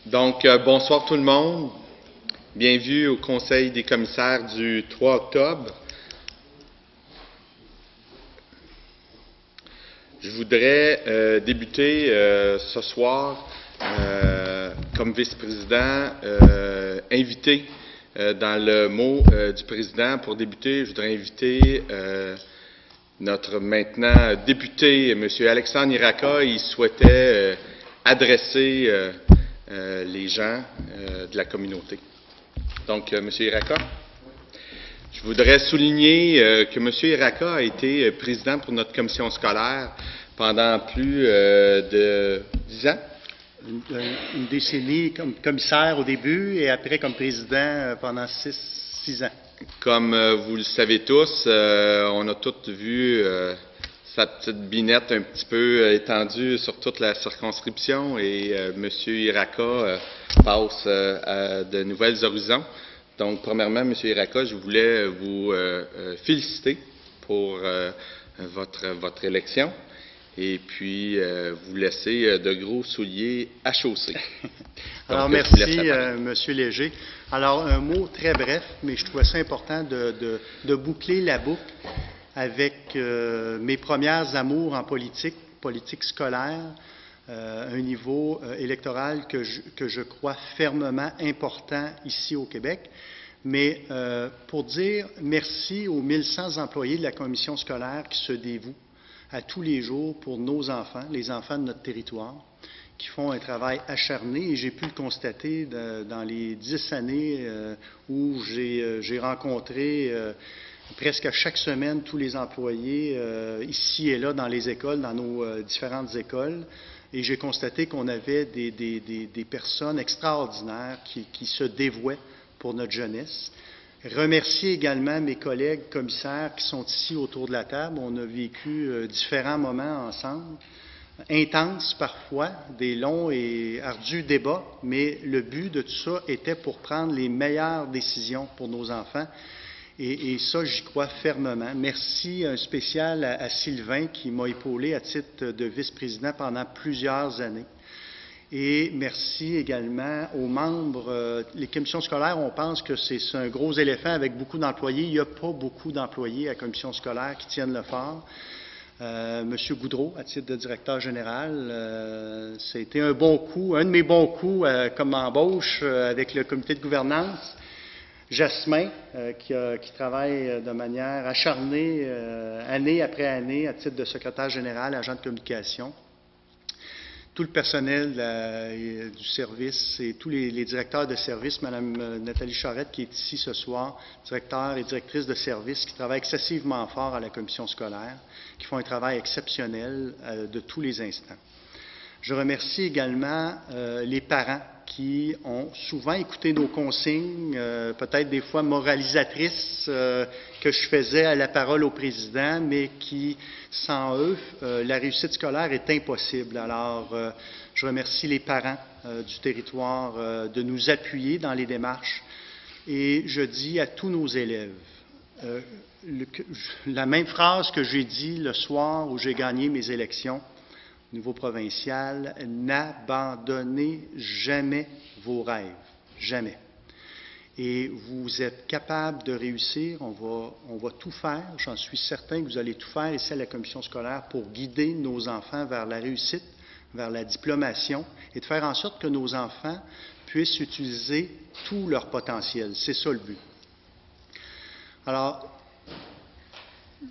Donc, bonsoir tout le monde. Bienvenue au Conseil des commissaires du 3 octobre. Je voudrais débuter ce soir comme vice-président, invité dans le mot du président. Pour débuter, je voudrais inviter notre maintenant député, M. Alexandre Iraka. Il souhaitait adresser les gens de la communauté. Donc, M. Iraka. Je voudrais souligner que M. Iraka a été président pour notre commission scolaire pendant plus de 10 ans. Une décennie comme commissaire au début et après comme président pendant 6 ans. Comme vous le savez tous, on a tous vu sa petite binette un petit peu étendue sur toute la circonscription et M. Iraka passe à de nouvelles horizons. Donc, premièrement, M. Iraka, je voulais vous féliciter pour votre élection et puis vous laisser de gros souliers à chausser. Alors, merci, M. Léger. Alors, un mot très bref, mais je trouvais ça important de boucler la boucle avec mes premières amours en politique scolaire, un niveau électoral que je crois fermement important ici au Québec. Mais pour dire merci aux 1100 employés de la commission scolaire qui se dévouent à tous les jours pour nos enfants, les enfants de notre territoire, qui font un travail acharné. Et j'ai pu le constater dans les 10 années où j'ai rencontré presque à chaque semaine tous les employés ici et là dans les écoles, dans nos différentes écoles. Et j'ai constaté qu'on avait des personnes extraordinaires qui se dévouaient pour notre jeunesse. Remercier également mes collègues commissaires qui sont ici autour de la table. On a vécu différents moments ensemble, intenses parfois, des longs et ardus débats, mais le but de tout ça était pour prendre les meilleures décisions pour nos enfants. Et ça, j'y crois fermement. Merci un spécial à Sylvain qui m'a épaulé à titre de vice-président pendant plusieurs années. Et merci également aux membres. Les commissions scolaires, on pense que c'est un gros éléphant avec beaucoup d'employés. Il n'y a pas beaucoup d'employés à la commission scolaire qui tiennent le fort. Monsieur Goudreau, à titre de directeur général, ça a été un bon coup, un de mes bons coups comme embauche avec le comité de gouvernance. Jasmin, qui travaille de manière acharnée, année après année, à titre de secrétaire général, agent de communication. Tout le personnel du service et tous les directeurs de service, Mme Nathalie Charette, qui est ici ce soir, directeur et directrice de service, qui travaillent excessivement fort à la commission scolaire, qui font un travail exceptionnel de tous les instants. Je remercie également les parents qui ont souvent écouté nos consignes, peut-être des fois moralisatrices que je faisais à la parole au président, mais qui, sans eux, la réussite scolaire est impossible. Alors, je remercie les parents du territoire de nous appuyer dans les démarches et je dis à tous nos élèves la même phrase que j'ai dit le soir où j'ai gagné mes élections au niveau provincial: n'abandonnez jamais vos rêves, jamais. Et vous êtes capable de réussir, on va tout faire, j'en suis certain que vous allez tout faire ici à la commission scolaire pour guider nos enfants vers la réussite, vers la diplomation et de faire en sorte que nos enfants puissent utiliser tout leur potentiel. C'est ça le but. Alors,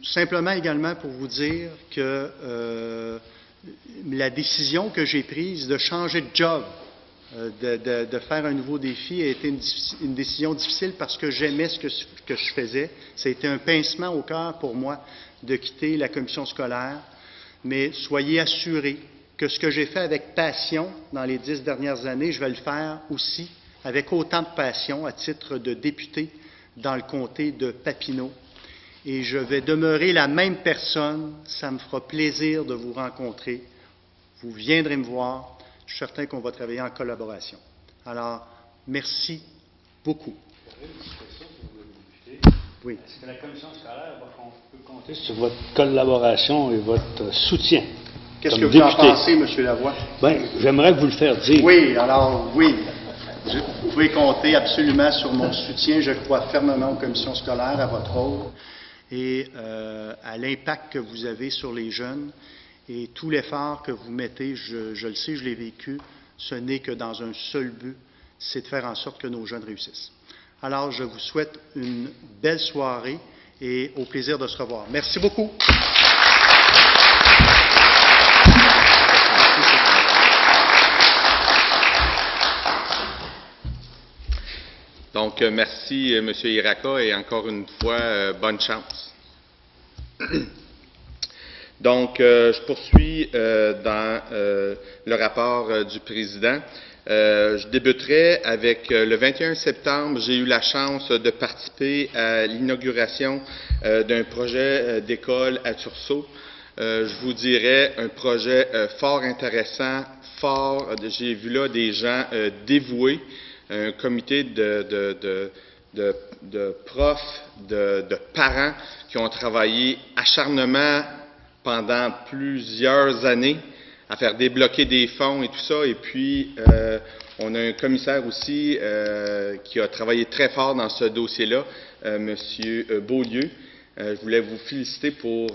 simplement également pour vous dire que la décision que j'ai prise de changer de job, de faire un nouveau défi, a été une décision difficile parce que j'aimais ce que je faisais. Ça a été un pincement au cœur pour moi de quitter la commission scolaire, mais soyez assurés que ce que j'ai fait avec passion dans les 10 dernières années, je vais le faire aussi avec autant de passion à titre de député dans le comté de Papineau. Et je vais demeurer la même personne. Ça me fera plaisir de vous rencontrer. Vous viendrez me voir. Je suis certain qu'on va travailler en collaboration. Alors, merci beaucoup. Oui. Est-ce que la commission scolaire peut compter sur votre collaboration et votre soutien? Qu'est-ce que vous en pensez, M. Lavoie? Bien, j'aimerais vous le faire dire. Oui, alors, oui. Vous pouvez compter absolument sur mon soutien. Je crois fermement aux commissions scolaires, à votre rôle et à l'impact que vous avez sur les jeunes. Et tout l'effort que vous mettez, je le sais, je l'ai vécu, ce n'est que dans un seul but, c'est de faire en sorte que nos jeunes réussissent. Alors, je vous souhaite une belle soirée et au plaisir de se revoir. Merci beaucoup. Donc, merci, M. Iraka, et encore une fois, bonne chance. Donc, je poursuis dans le rapport du président. Je débuterai avec le 21 septembre, j'ai eu la chance de participer à l'inauguration d'un projet d'école à Tursault. Je vous dirais un projet fort intéressant, fort, j'ai vu là des gens dévoués, un comité de profs, de parents qui ont travaillé acharnement pendant plusieurs années à faire débloquer des fonds et tout ça. Et puis, on a un commissaire aussi qui a travaillé très fort dans ce dossier-là, M. Beaulieu. Je voulais vous féliciter pour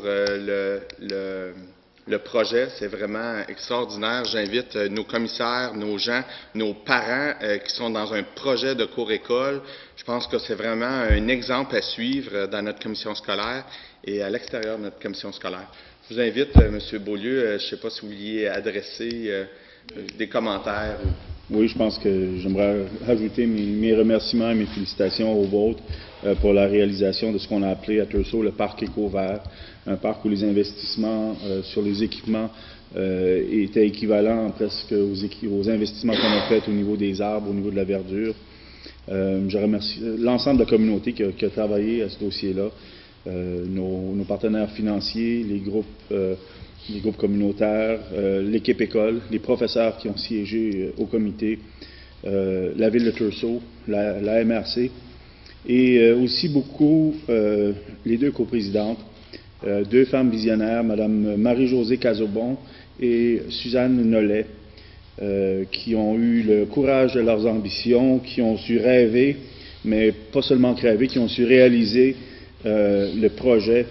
le projet. C'est vraiment extraordinaire. J'invite nos commissaires, nos gens, nos parents qui sont dans un projet de cours-école. Je pense que c'est vraiment un exemple à suivre dans notre commission scolaire et à l'extérieur de notre commission scolaire. Je vous invite, M. Beaulieu, je ne sais pas si vous vouliez adresser des commentaires. Oui, je pense que j'aimerais ajouter mes remerciements et mes félicitations aux vôtres pour la réalisation de ce qu'on a appelé à Tursault le parc éco-vert, un parc où les investissements sur les équipements étaient équivalents presque aux investissements qu'on a faits au niveau des arbres, au niveau de la verdure. Je remercie l'ensemble de la communauté qui a travaillé à ce dossier-là. Nos partenaires financiers, les groupes communautaires, l'équipe école, les professeurs qui ont siégé au comité, la ville de Tursault, la MRC, et aussi beaucoup les deux coprésidentes, deux femmes visionnaires, Mme Marie-Josée Cazobon et Suzanne Nollet, qui ont eu le courage de leurs ambitions, qui ont su rêver, mais pas seulement rêver, qui ont su réaliser le projet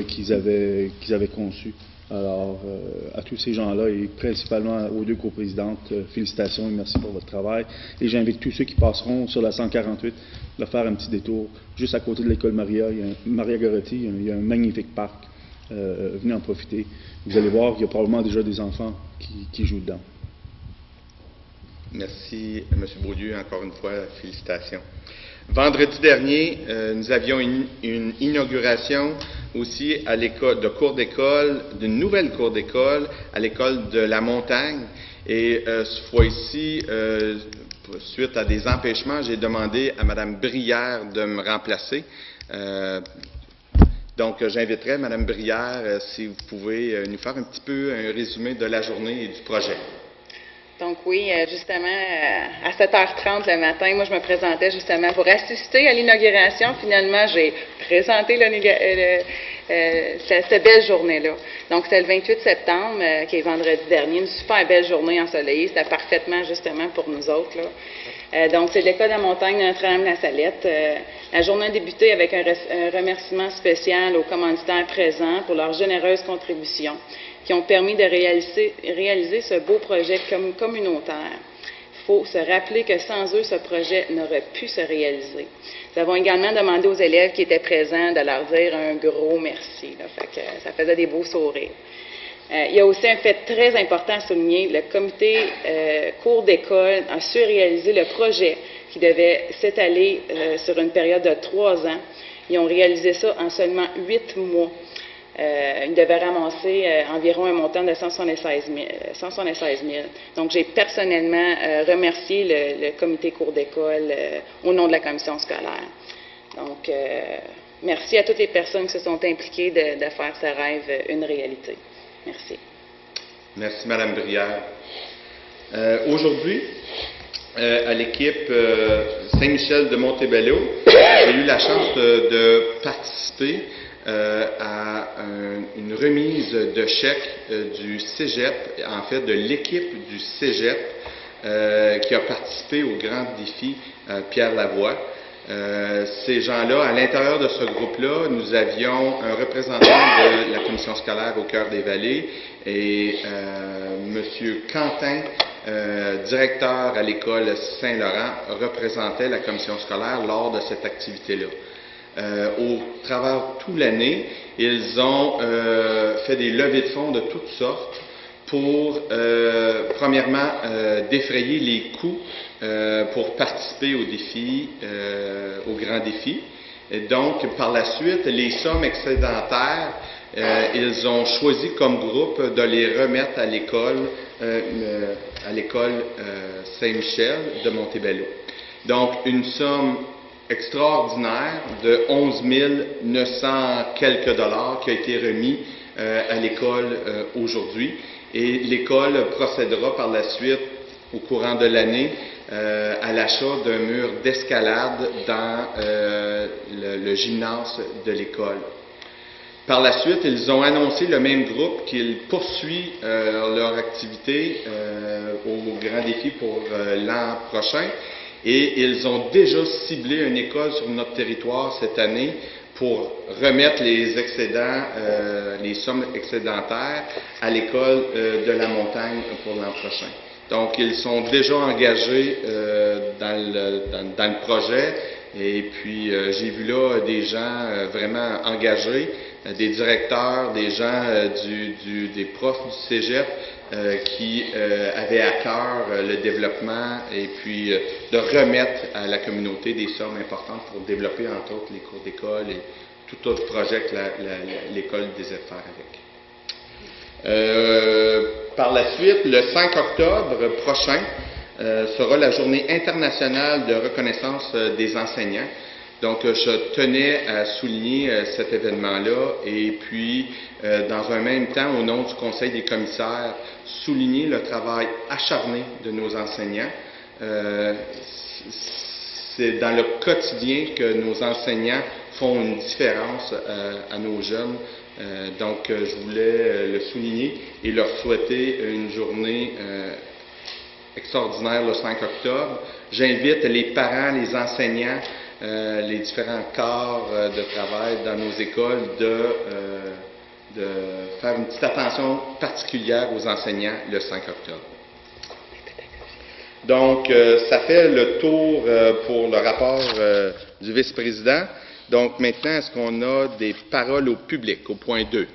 qu'ils avaient conçu. Alors, à tous ces gens-là et principalement aux deux coprésidentes, félicitations et merci pour votre travail. Et j'invite tous ceux qui passeront sur la 148 de faire un petit détour. Juste à côté de l'école Maria Goretti, il y a un magnifique parc. Venez en profiter. Vous allez voir qu'il y a probablement déjà des enfants qui jouent dedans. Merci, M. Beaulieu. Encore une fois, félicitations. Vendredi dernier, nous avions une inauguration aussi à l'école de cours d'école, d'une nouvelle cour d'école à l'école de la Montagne. Et cette fois-ci, suite à des empêchements, j'ai demandé à Mme Brière de me remplacer. Donc, j'inviterai Mme Brière, si vous pouvez nous faire un petit peu un résumé de la journée et du projet. Donc oui, justement, à 7h30 le matin, moi je me présentais justement pour assister à l'inauguration. Finalement, j'ai présenté cette belle journée-là. Donc c'est le 28 septembre, qui est vendredi dernier, une super belle journée ensoleillée. C'était parfaitement justement pour nous autres, là. Donc c'est l'école de la Montagne de Notre-Dame-la-Salette. La journée a débuté avec un remerciement spécial aux commanditaires présents pour leur généreuse contribution, qui ont permis de réaliser ce beau projet communautaire. Il faut se rappeler que sans eux, ce projet n'aurait pu se réaliser. Nous avons également demandé aux élèves qui étaient présents de leur dire un gros merci. Là, fait que ça faisait des beaux sourires. Il y a aussi un fait très important à souligner. Le comité cours d'école a su réaliser le projet qui devait s'étaler sur une période de 3 ans. Ils ont réalisé ça en seulement 8 mois. Ils devaient ramasser environ un montant de 176 000. Donc, j'ai personnellement remercié le comité cours d'école au nom de la commission scolaire. Donc, merci à toutes les personnes qui se sont impliquées de faire ce rêve une réalité. Merci. Merci, Mme Brière. Aujourd'hui, à l'équipe Saint-Michel de Montebello, j'ai eu la chance de participer à une remise de chèques du Cégep, en fait de l'équipe du Cégep qui a participé au grand défi Pierre Lavoie. Ces gens-là, à l'intérieur de ce groupe-là, nous avions un représentant de la commission scolaire au Cœur des Vallées et M. Quentin, directeur à l'école Saint-Laurent, représentait la commission scolaire lors de cette activité-là. Au travers de toute l'année, ils ont fait des levées de fonds de toutes sortes pour, premièrement, défrayer les coûts pour participer au défi, au grand défi. Et donc, par la suite, les sommes excédentaires, ils ont choisi comme groupe de les remettre à l'école Saint-Michel de Montebello. Donc, une somme extraordinaire de 11 900 quelques dollars qui a été remis à l'école aujourd'hui. Et l'école procédera par la suite, au courant de l'année, à l'achat d'un mur d'escalade dans le gymnase de l'école. Par la suite, ils ont annoncé, le même groupe, qu'ils poursuivent leur activité au grand défi pour l'an prochain. Et ils ont déjà ciblé une école sur notre territoire cette année pour remettre les excédents, les sommes excédentaires à l'école de la montagne pour l'an prochain. Donc, ils sont déjà engagés dans le projet et puis j'ai vu là des gens vraiment engagés, des directeurs, des gens, des profs du Cégep qui avaient à cœur le développement et puis de remettre à la communauté des sommes importantes pour développer entre autres les cours d'école et tout autre projet que l'école désire faire avec. Par la suite, le 5 octobre prochain sera la journée internationale de reconnaissance des enseignants. Donc, je tenais à souligner cet événement-là et puis, dans un même temps, au nom du Conseil des commissaires, souligner le travail acharné de nos enseignants. C'est dans le quotidien que nos enseignants font une différence à nos jeunes. Donc, je voulais le souligner et leur souhaiter une journée extraordinaire le 5 octobre. J'invite les parents, les enseignants, les différents corps de travail dans nos écoles de faire une petite attention particulière aux enseignants le 5 octobre. Donc, ça fait le tour pour le rapport du vice-président. Donc, maintenant, est-ce qu'on a des paroles au public, au point 2?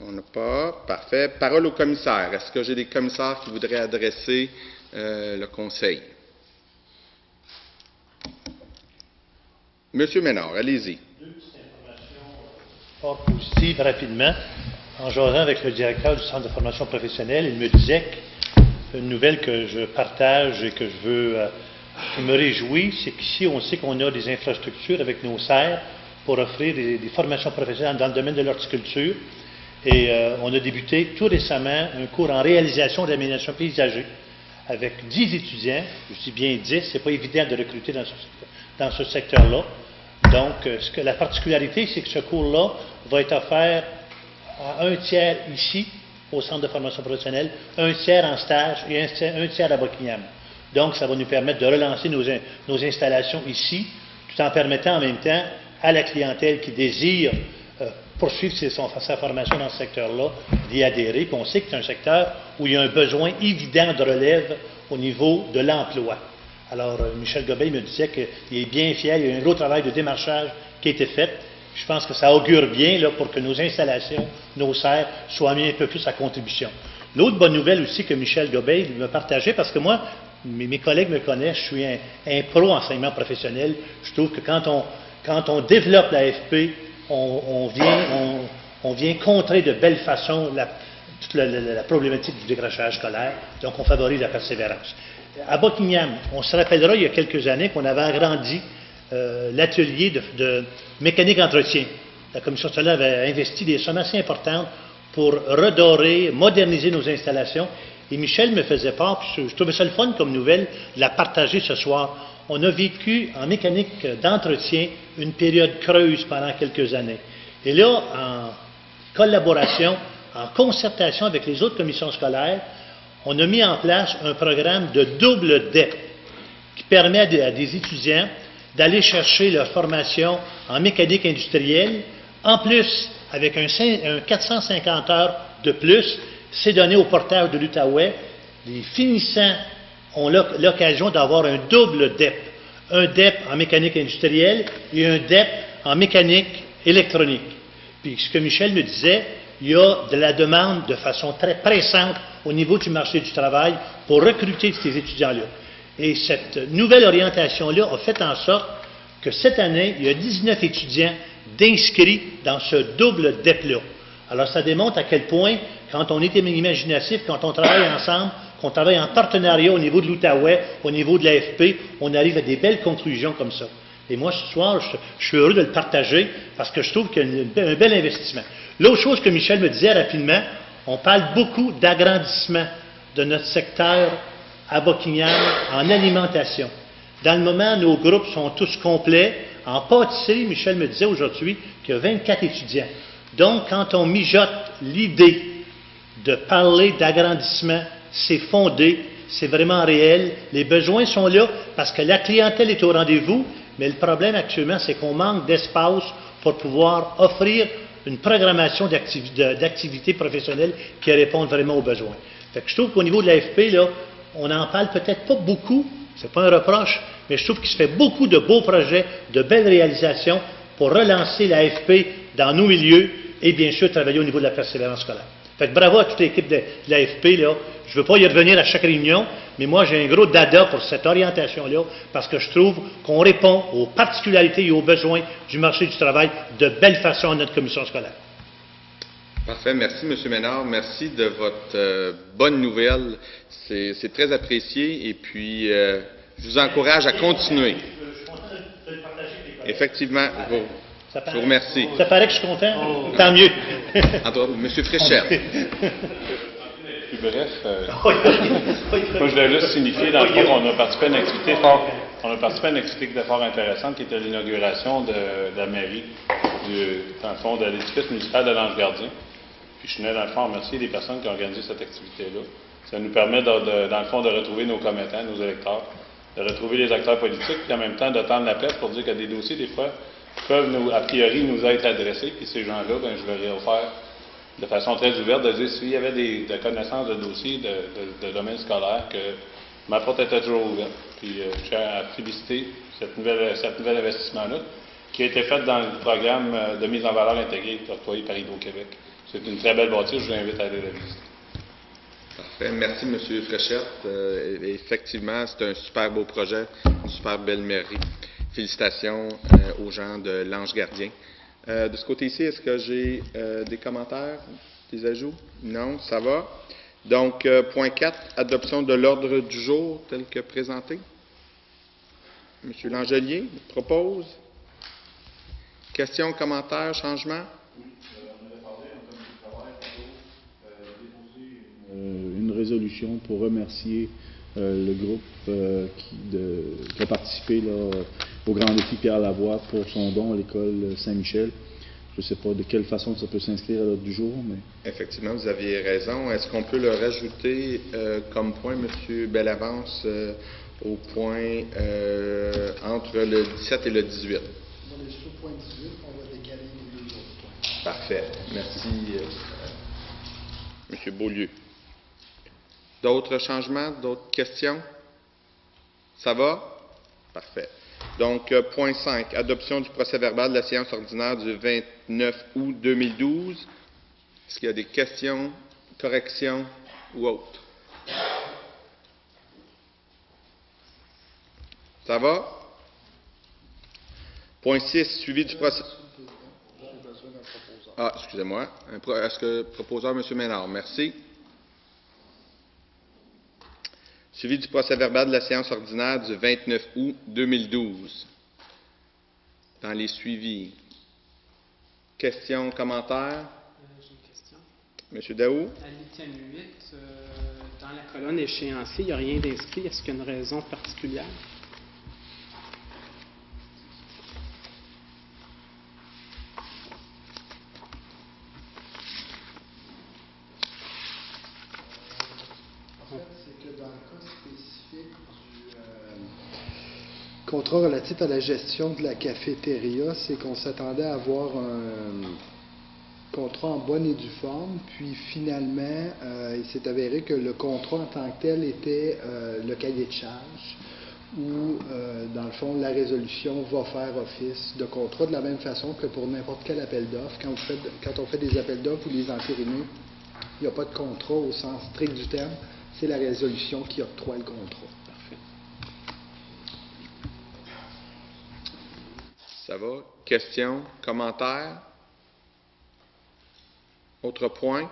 On n'a pas. Parfait. Parole au commissaire. Est-ce que j'ai des commissaires qui voudraient adresser le conseil? Monsieur Ménard, allez-y. Deux petites informations fort positives rapidement. En jasant avec le directeur du Centre de formation professionnelle, il me disait une nouvelle que je partage et que je veux, qui me réjouit, c'est qu'ici, on sait qu'on a des infrastructures avec nos serres pour offrir des formations professionnelles dans le domaine de l'horticulture. Et on a débuté tout récemment un cours en réalisation d'aménagement paysager avec 10 étudiants. Je dis bien 10, c'est pas évident de recruter dans ce secteur-là. Donc, la particularité, c'est que ce cours-là va être offert à un tiers ici, au Centre de formation professionnelle, un tiers en stage et un tiers à Buckingham. Donc, ça va nous permettre de relancer nos installations ici, tout en permettant en même temps à la clientèle qui désire poursuivre sa formation dans ce secteur-là d'y adhérer. Puis on sait que c'est un secteur où il y a un besoin évident de relève au niveau de l'emploi. Alors, Michel Gobeil me disait qu'il est bien fier, il y a un gros travail de démarchage qui a été fait. Je pense que ça augure bien là, pour que nos installations, nos serres, soient mis un peu plus à contribution. L'autre bonne nouvelle aussi que Michel Gobeil me partageait, parce que moi, mes collègues me connaissent, je suis un pro enseignement professionnel. Je trouve que quand on développe l'AFP, on vient contrer de belle façon toute la problématique du décrochage scolaire. Donc, on favorise la persévérance. À Buckingham, on se rappellera il y a quelques années qu'on avait agrandi l'atelier de mécanique entretien. La commission scolaire avait investi des sommes assez importantes pour redorer, moderniser nos installations. Et Michel me faisait part, puis je trouvais ça le fun comme nouvelle, de la partager ce soir. on a vécu en mécanique d'entretien une période creuse pendant quelques années. Et là, en collaboration, en concertation avec les autres commissions scolaires, on a mis en place un programme de double DEP qui permet à des étudiants d'aller chercher leur formation en mécanique industrielle. En plus, avec un 450 heures de plus, c'est donné au portage de l'Outaouais. Les finissants ont l'occasion d'avoir un double DEP. Un DEP en mécanique industrielle et un DEP en mécanique électronique. Puis ce que Michel me disait, il y a de la demande de façon très pressante au niveau du marché du travail pour recruter ces étudiants-là. Et cette nouvelle orientation-là a fait en sorte que cette année, il y a 19 étudiants d'inscrits dans ce double DEP-là. Alors, ça démontre à quel point, quand on est imaginatif, quand on travaille ensemble, qu'on travaille en partenariat au niveau de l'Outaouais, au niveau de l'AFP, on arrive à des belles conclusions comme ça. Et moi, ce soir, je suis heureux de le partager parce que je trouve qu'il y a un bel investissement. L'autre chose que Michel me disait rapidement, on parle beaucoup d'agrandissement de notre secteur à Buckingham en alimentation. Dans le moment, nos groupes sont tous complets. En pâtisserie, Michel me disait aujourd'hui qu'il y a 24 étudiants. Donc, quand on mijote l'idée de parler d'agrandissement, c'est fondé, c'est vraiment réel. Les besoins sont là parce que la clientèle est au rendez-vous, mais le problème actuellement, c'est qu'on manque d'espace pour pouvoir offrir une programmation d'activités professionnelles qui répondent vraiment aux besoins. Fait que je trouve qu'au niveau de l'AFP, là, on n'en parle peut-être pas beaucoup, c'est pas un reproche, mais je trouve qu'il se fait beaucoup de beaux projets, de belles réalisations pour relancer l'AFP dans nos milieux et bien sûr travailler au niveau de la persévérance scolaire. Fait que bravo à toute l'équipe de l'AFP, là. Je ne veux pas y revenir à chaque réunion, mais moi j'ai un gros dada pour cette orientation-là parce que je trouve qu'on répond aux particularités et aux besoins du marché du travail de belle façon à notre commission scolaire. Parfait. Merci, M. Ménard. Merci de votre bonne nouvelle. C'est très apprécié et puis je vous encourage à continuer. Effectivement, je vous remercie. Ça paraît que je suis content? Tant mieux. M. Fréchette. Plus bref, moi je voulais juste signifier dans le fond qu'on a participé à une activité fort intéressante qui était l'inauguration de la mairie, dans le fond, de l'édifice municipal de l'Ange Gardien. Puis je tenais dans le fond à remercier les personnes qui ont organisé cette activité-là. Ça nous permet dans le fond de retrouver nos commettants, nos électeurs, de retrouver les acteurs politiques, puis en même temps de tendre la perche pour dire qu'il y a des dossiers, des fois, qui peuvent a priori nous être adressés, puis ces gens-là, ben, je leur ai offert de façon très ouverte de dire s'il y avait des connaissances de dossiers de domaine scolaire, que ma porte était toujours ouverte. Puis je tiens à féliciter cet nouvel investissement-là, qui a été fait dans le programme de mise en valeur intégrée octroyé par Hydro-Québec. C'est une très belle bâtisse, je vous invite à aller la visiter. Parfait. Merci, M. Fréchette. Effectivement, c'est un super beau projet, une super belle mairie. Félicitations aux gens de l'Ange Gardien. De ce côté-ci, est-ce que j'ai des commentaires, des ajouts? Non, ça va. Donc, point 4, adoption de l'ordre du jour tel que présenté. M. Langelier propose. Questions, commentaires, changements? Une résolution pour remercier le groupe qui a participé là, au Grand Défi Pierre Lavoie pour son don à l'école Saint-Michel. Je ne sais pas de quelle façon ça peut s'inscrire à l'ordre du jour, mais... Effectivement, vous aviez raison. Est-ce qu'on peut le rajouter comme point, M. Bellavance, au point entre le 17 et le 18? On est sur le point 18, on va décaler les deux autres points. Parfait. Merci, M. Beaulieu. D'autres changements, d'autres questions? Ça va? Parfait. Donc, point 5, adoption du procès-verbal de la séance ordinaire du 29 août 2012. Est-ce qu'il y a des questions, corrections ou autres? Ça va? Point 6, suivi du procès... Ah, excusez-moi. Est-ce que proposeur, M. Ménard? Merci. Suivi du procès-verbal de la séance ordinaire du 29 août 2012. Dans les suivis. Questions, commentaires? J'ai une question. M. Daou? À l'item 8, dans la colonne échéancier, il n'y a rien d'inscrit. Est-ce qu'il y a une raison particulière? cas spécifique du contrat relatif à la gestion de la cafétéria, c'est qu'on s'attendait à avoir un contrat en bonne et due forme, puis finalement, il s'est avéré que le contrat en tant que tel était le cahier de charge, où, dans le fond, la résolution va faire office de contrat de la même façon que pour n'importe quel appel d'offres. Quand on fait des appels d'offres ou des entérinés, il n'y a pas de contrat au sens strict du terme, c'est la résolution qui octroie le contrat. Parfait. Ça va? Questions? Commentaires? Autre point?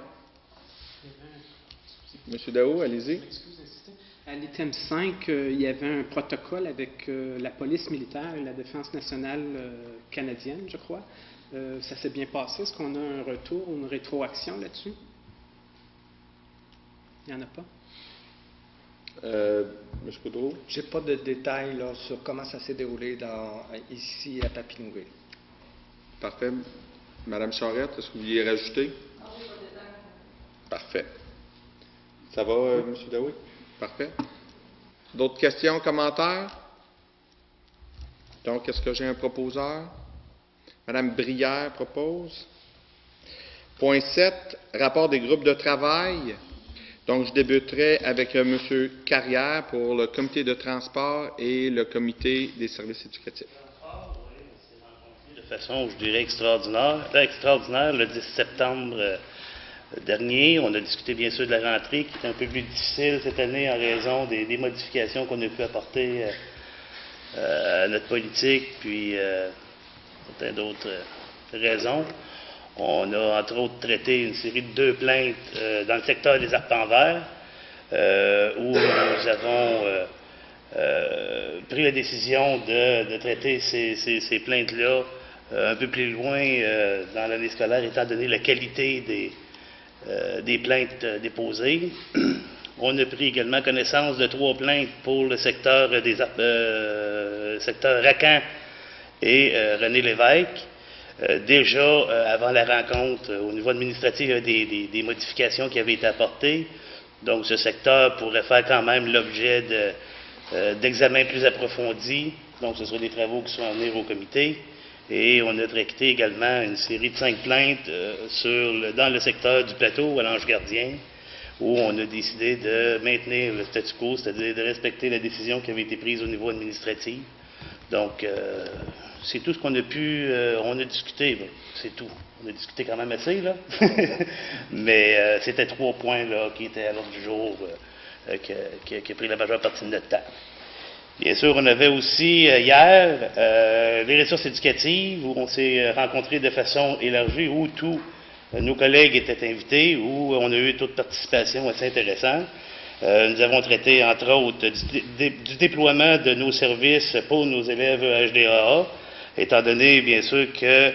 Monsieur Daou, allez-y. Excusez, d'insister. À l'item 5, il y avait un protocole avec la police militaire et la défense nationale canadienne, je crois. Ça s'est bien passé. Est-ce qu'on a un retour ou une rétroaction là-dessus? Il n'y en a pas? Monsieur Coudreau? Je n'ai pas de détails là, sur comment ça s'est déroulé ici à Papineau. Parfait. Madame Charette, est-ce que vous vouliez rajouter? Parfait. Ça va, Monsieur Daoui? Parfait. D'autres questions, commentaires? Donc, est-ce que j'ai un proposeur? Madame Brière propose. Point 7, rapport des groupes de travail. Donc, je débuterai avec Monsieur Carrière pour le comité de transport et le comité des services éducatifs. De façon, je dirais, extraordinaire le 10 septembre dernier. On a discuté bien sûr de la rentrée qui est un peu plus difficile cette année en raison des modifications qu'on a pu apporter à notre politique, puis certaines d'autres raisons. On a entre autres traité une série de 2 plaintes dans le secteur des arpents verts où nous avons pris la décision de traiter ces plaintes-là un peu plus loin dans l'année scolaire, étant donné la qualité des plaintes déposées. On a pris également connaissance de 3 plaintes pour le secteur secteur Racan et René Lévesque. Déjà, avant la rencontre, au niveau administratif, il y a des modifications qui avaient été apportées. Donc, ce secteur pourrait faire quand même l'objet d'examens plus approfondis. Donc, ce sera des travaux qui sont à venir au comité. Et on a traité également une série de 5 plaintes dans le secteur du plateau à l'Ange-Gardien, où on a décidé de maintenir le statu quo, c'est-à-dire de respecter la décision qui avait été prise au niveau administratif. Donc, c'est tout ce qu'on a pu... on a discuté, c'est tout. On a discuté quand même assez, là. Mais c'était 3 points là, qui étaient à l'ordre du jour, qui a pris la majeure partie de notre temps. Bien sûr, on avait aussi hier les ressources éducatives, où on s'est rencontrés de façon élargie, où tous nos collègues étaient invités, où on a eu un taux de participation assez intéressant. Nous avons traité, entre autres, du déploiement de nos services pour nos élèves HDAA, étant donné, bien sûr, que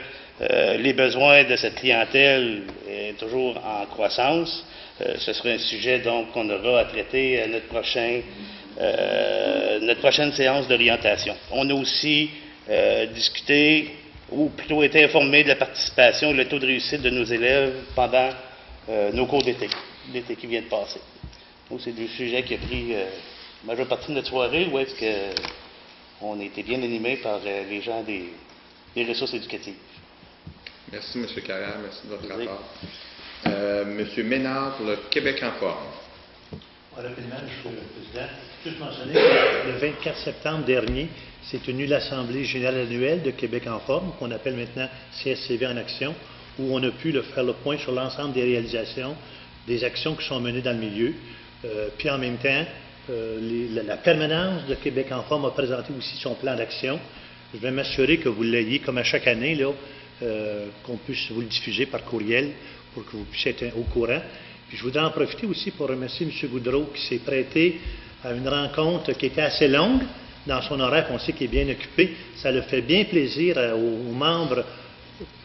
les besoins de cette clientèle est toujours en croissance. Ce sera un sujet, donc, qu'on aura à traiter à notre prochaine séance d'orientation. On a aussi discuté, ou plutôt été informé de la participation, le taux de réussite de nos élèves pendant nos cours d'été, l'été qui vient de passer. Donc, c'est du sujet qui a pris la majeure partie de notre soirée, où est-ce qu'on a été bien animés par les gens des ressources éducatives. Merci, M. Carrière. Merci de votre rapport. M. Ménard pour le Québec en forme. Rapidement, M. le Président. Juste mentionner que le 24 septembre dernier, s'est tenue l'Assemblée générale annuelle de Québec en forme, qu'on appelle maintenant CSCV en action, où on a pu faire le point sur l'ensemble des réalisations, des actions qui sont menées dans le milieu. Puis en même temps, la permanence de Québec en forme a présenté aussi son plan d'action. Je vais m'assurer que vous l'ayez, comme à chaque année, là, qu'on puisse vous le diffuser par courriel pour que vous puissiez être au courant. Puis je voudrais en profiter aussi pour remercier M. Goudreau qui s'est prêté à une rencontre qui était assez longue dans son horaire, qu'on sait qu'il est bien occupé. Ça le fait bien plaisir aux membres,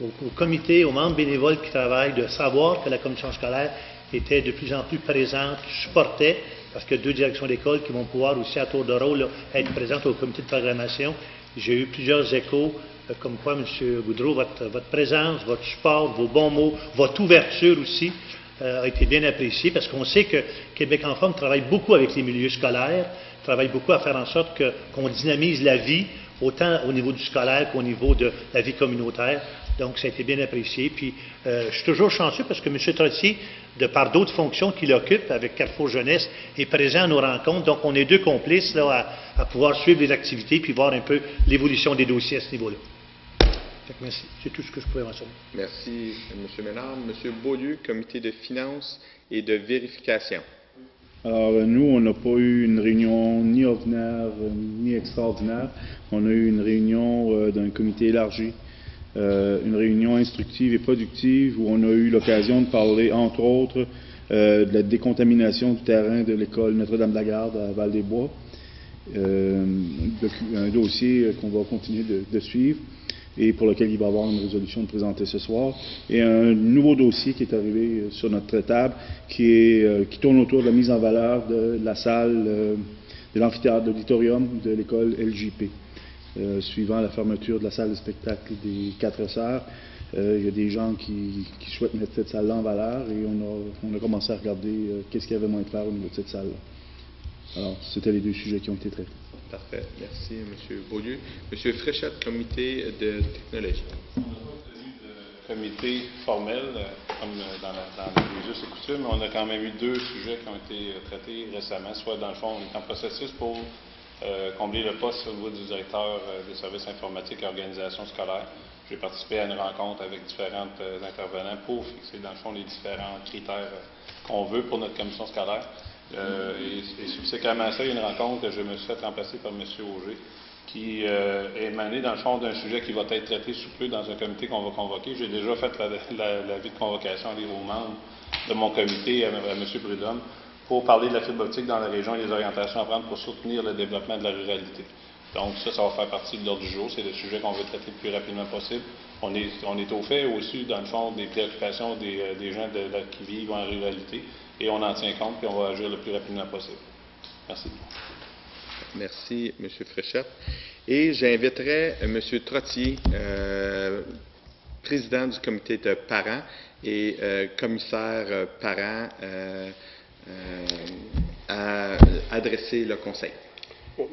au comité, aux membres bénévoles qui travaillent, de savoir que la commission scolaire était de plus en plus présente, supportait, parce qu'il y a 2 directions d'école qui vont pouvoir aussi à tour de rôle là, être présentes au comité de programmation. J'ai eu plusieurs échos, comme quoi, M. Goudreau, votre présence, votre support, vos bons mots, votre ouverture aussi a été bien apprécié parce qu'on sait que Québec en forme travaille beaucoup avec les milieux scolaires, travaille beaucoup à faire en sorte qu'on dynamise la vie, autant au niveau du scolaire qu'au niveau de la vie communautaire. Donc, ça a été bien apprécié. Puis, je suis toujours chanceux parce que M. Trottier, de par d'autres fonctions qu'il occupe avec Carrefour Jeunesse, est présent à nos rencontres. Donc, on est deux complices là, à pouvoir suivre les activités puis voir un peu l'évolution des dossiers à ce niveau-là. Merci. C'est tout ce que je pouvais mentionner. Merci, M. Ménard. M. Beaulieu, comité de finances et de vérification. Alors, nous, on n'a pas eu une réunion ni ordinaire ni extraordinaire. On a eu une réunion d'un comité élargi, une réunion instructive et productive où on a eu l'occasion de parler, entre autres, de la décontamination du terrain de l'école Notre-Dame-de-la-Garde à Val-des-Bois. Un dossier qu'on va continuer de suivre et pour lequel il va y avoir une résolution de présenter ce soir. Et un nouveau dossier qui est arrivé sur notre table qui tourne autour de la mise en valeur de la salle de l'amphithéâtre, de l'auditorium de l'école LJP. Suivant la fermeture de la salle de spectacle des Quatre Sœurs, il y a des gens qui souhaitent mettre cette salle-là en valeur et on a commencé à regarder qu'est-ce qu'il y avait moins de faire au niveau de cette salle-là. Alors, c'était les deux sujets qui ont été traités. Parfait. Merci, M. Beaulieu. M. Fréchette, comité de technologie. On n'a pas tenu de comité formel, comme dans les us et coutumes, mais on a quand même eu deux sujets qui ont été traités récemment, soit dans le fond, on est en processus pour combler le poste au niveau du directeur des services informatiques et organisation scolaire. J'ai participé à une rencontre avec différents intervenants pour fixer, dans le fond, les différents critères qu'on veut pour notre commission scolaire. Et subséquemment à ça, il y a une rencontre que je me suis fait remplacer par M. Auger, qui est émané, dans le fond, d'un sujet qui va être traité sous peu dans un comité qu'on va convoquer. J'ai déjà fait l'avis de convocation aux membres de mon comité, à M. Prudhomme, pour parler de la fibre optique dans la région et des orientations à prendre pour soutenir le développement de la ruralité. Donc ça va faire partie de l'ordre du jour. C'est le sujet qu'on veut traiter le plus rapidement possible. On est au fait aussi, dans le fond, des préoccupations des gens qui vivent en ruralité. Et on en tient compte, puis on va agir le plus rapidement possible. Merci. Merci, M. Fréchette. Et j'inviterai M. Trottier, président du comité de parents et commissaire parents, à adresser le conseil.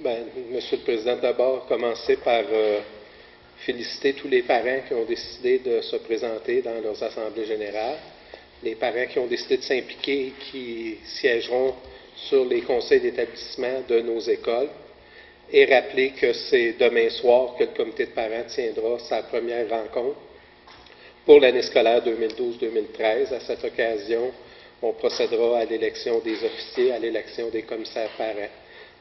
Bien, Monsieur le Président, d'abord, commencer par féliciter tous les parents qui ont décidé de se présenter dans leurs assemblées générales. Les parents qui ont décidé de s'impliquer et qui siégeront sur les conseils d'établissement de nos écoles, et rappeler que c'est demain soir que le comité de parents tiendra sa première rencontre pour l'année scolaire 2012-2013. À cette occasion, on procédera à l'élection des officiers, à l'élection des commissaires parents.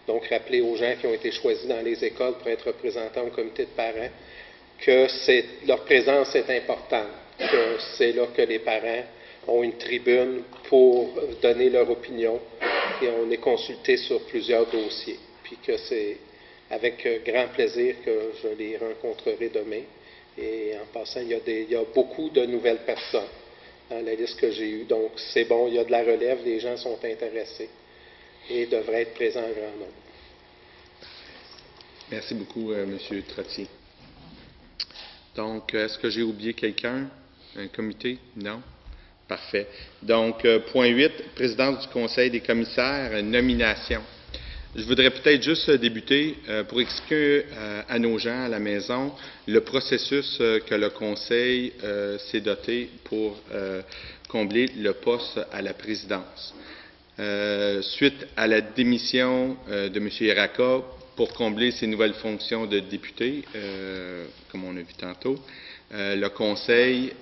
Donc, rappeler aux gens qui ont été choisis dans les écoles pour être représentants au comité de parents que leur présence est importante, que c'est là que les parents ont une tribune pour donner leur opinion et on est consulté sur plusieurs dossiers. Puis que c'est avec grand plaisir que je les rencontrerai demain. Et en passant, il y a beaucoup de nouvelles personnes dans la liste que j'ai eue. Donc, c'est bon, il y a de la relève, les gens sont intéressés et devraient être présents en grand nombre. Merci beaucoup, M. Trottier. Donc, est-ce que j'ai oublié quelqu'un? Un comité? Non? Parfait. Donc, point 8, présidence du Conseil des commissaires, nomination. Je voudrais peut-être juste débuter pour expliquer à nos gens à la maison le processus que le Conseil s'est doté pour combler le poste à la présidence. Suite à la démission de M. Iraka pour combler ses nouvelles fonctions de député, comme on a vu tantôt, le Conseil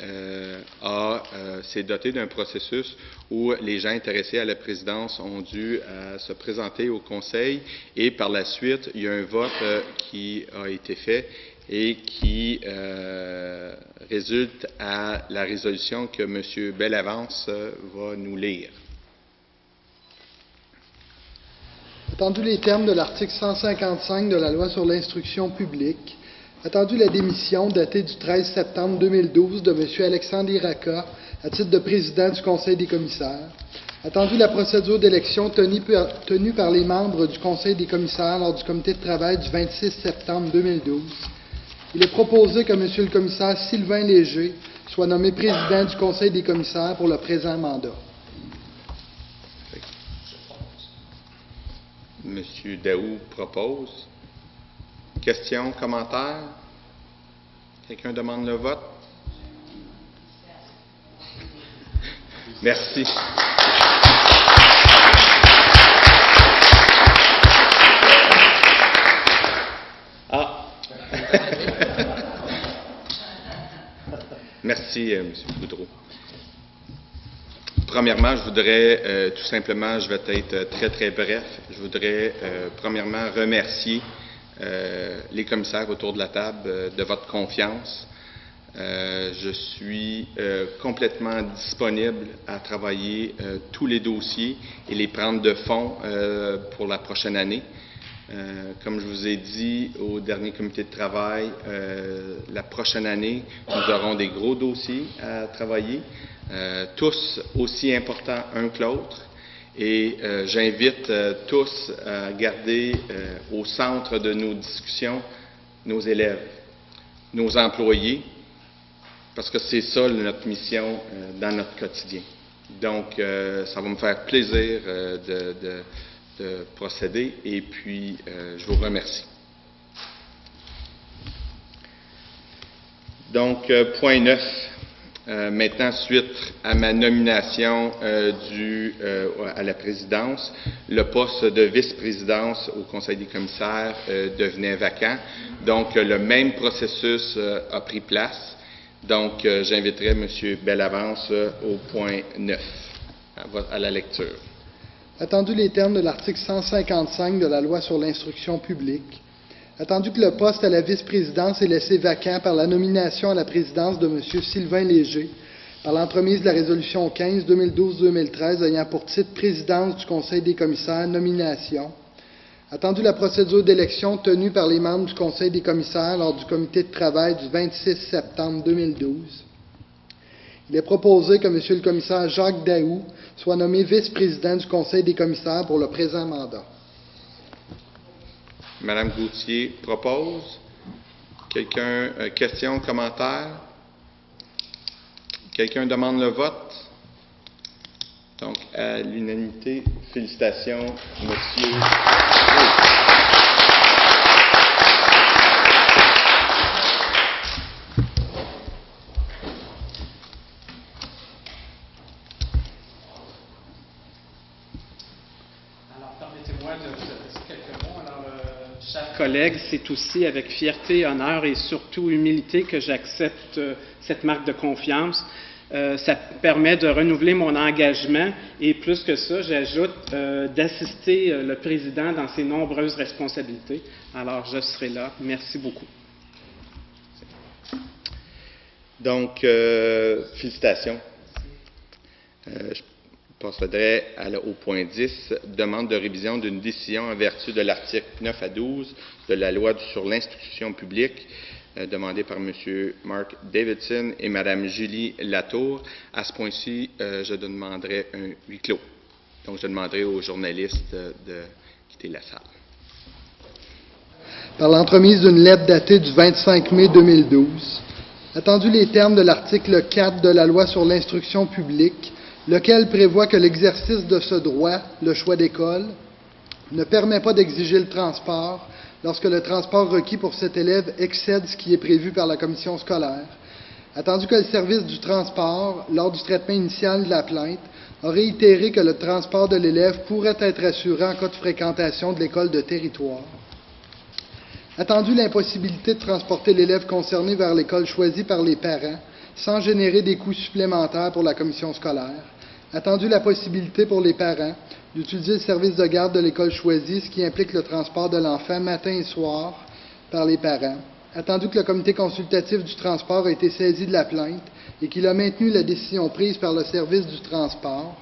s'est doté d'un processus où les gens intéressés à la présidence ont dû se présenter au Conseil et par la suite, il y a un vote qui a été fait et qui résulte à la résolution que M. Bellavance va nous lire. Attendu les termes de l'article 155 de la Loi sur l'instruction publique, attendu la démission datée du 13 septembre 2012 de M. Alexandre Iraka à titre de président du Conseil des commissaires, attendu la procédure d'élection tenue par les membres du Conseil des commissaires lors du comité de travail du 26 septembre 2012, il est proposé que M. le commissaire Sylvain Léger soit nommé président du Conseil des commissaires pour le présent mandat. M. Daou propose. Questions, commentaires? Quelqu'un demande le vote? Merci. Ah! Merci, M. Boudreau. Premièrement, je voudrais tout simplement, je vais être très, très bref, je voudrais premièrement remercier les commissaires autour de la table de votre confiance. Je suis complètement disponible à travailler tous les dossiers et les prendre de fond pour la prochaine année. Comme je vous ai dit au dernier comité de travail, la prochaine année, nous aurons des gros dossiers à travailler, tous aussi importants un que l'autre. Et j'invite tous à garder au centre de nos discussions nos élèves, nos employés, parce que c'est ça notre mission dans notre quotidien. Donc, ça va me faire plaisir de procéder et puis je vous remercie. Donc, point 9. Maintenant, suite à ma nomination à la présidence, le poste de vice-présidence au Conseil des commissaires devenait vacant. Donc, le même processus a pris place. Donc, j'inviterai M. Bellavance au point 9, à la lecture. Attendu les termes de l'article 155 de la Loi sur l'instruction publique, attendu que le poste à la vice-présidence est laissé vacant par la nomination à la présidence de M. Sylvain Léger, par l'entremise de la résolution 15-2012-2013 ayant pour titre présidence du Conseil des commissaires, nomination, attendu la procédure d'élection tenue par les membres du Conseil des commissaires lors du comité de travail du 26 septembre 2012, il est proposé que M. le commissaire Jacques Daou soit nommé vice-président du Conseil des commissaires pour le présent mandat. Mme Gauthier propose. Quelqu'un, question, commentaire? Quelqu'un demande le vote? Donc, à l'unanimité, félicitations, monsieur. Chers collègues, c'est aussi avec fierté, honneur et surtout humilité que j'accepte cette marque de confiance. Ça permet de renouveler mon engagement et plus que ça, j'ajoute d'assister le président dans ses nombreuses responsabilités. Alors, je serai là. Merci beaucoup. Donc, félicitations. Je passerai au point 10, demande de révision d'une décision en vertu de l'article 9 à 12 de la Loi sur l'instruction publique, demandée par M. Mark Davidson et Mme Julie Latour. À ce point-ci, je demanderai un huis clos. Donc, je demanderai aux journalistes de quitter la salle. Par l'entremise d'une lettre datée du 25 mai 2012, attendu les termes de l'article 4 de la Loi sur l'instruction publique, lequel prévoit que l'exercice de ce droit, le choix d'école, ne permet pas d'exiger le transport lorsque le transport requis pour cet élève excède ce qui est prévu par la commission scolaire, attendu que le service du transport, lors du traitement initial de la plainte, a réitéré que le transport de l'élève pourrait être assuré en cas de fréquentation de l'école de territoire, attendu l'impossibilité de transporter l'élève concerné vers l'école choisie par les parents sans générer des coûts supplémentaires pour la commission scolaire, attendu la possibilité pour les parents d'utiliser le service de garde de l'école choisie, ce qui implique le transport de l'enfant matin et soir par les parents, attendu que le comité consultatif du transport a été saisi de la plainte et qu'il a maintenu la décision prise par le service du transport,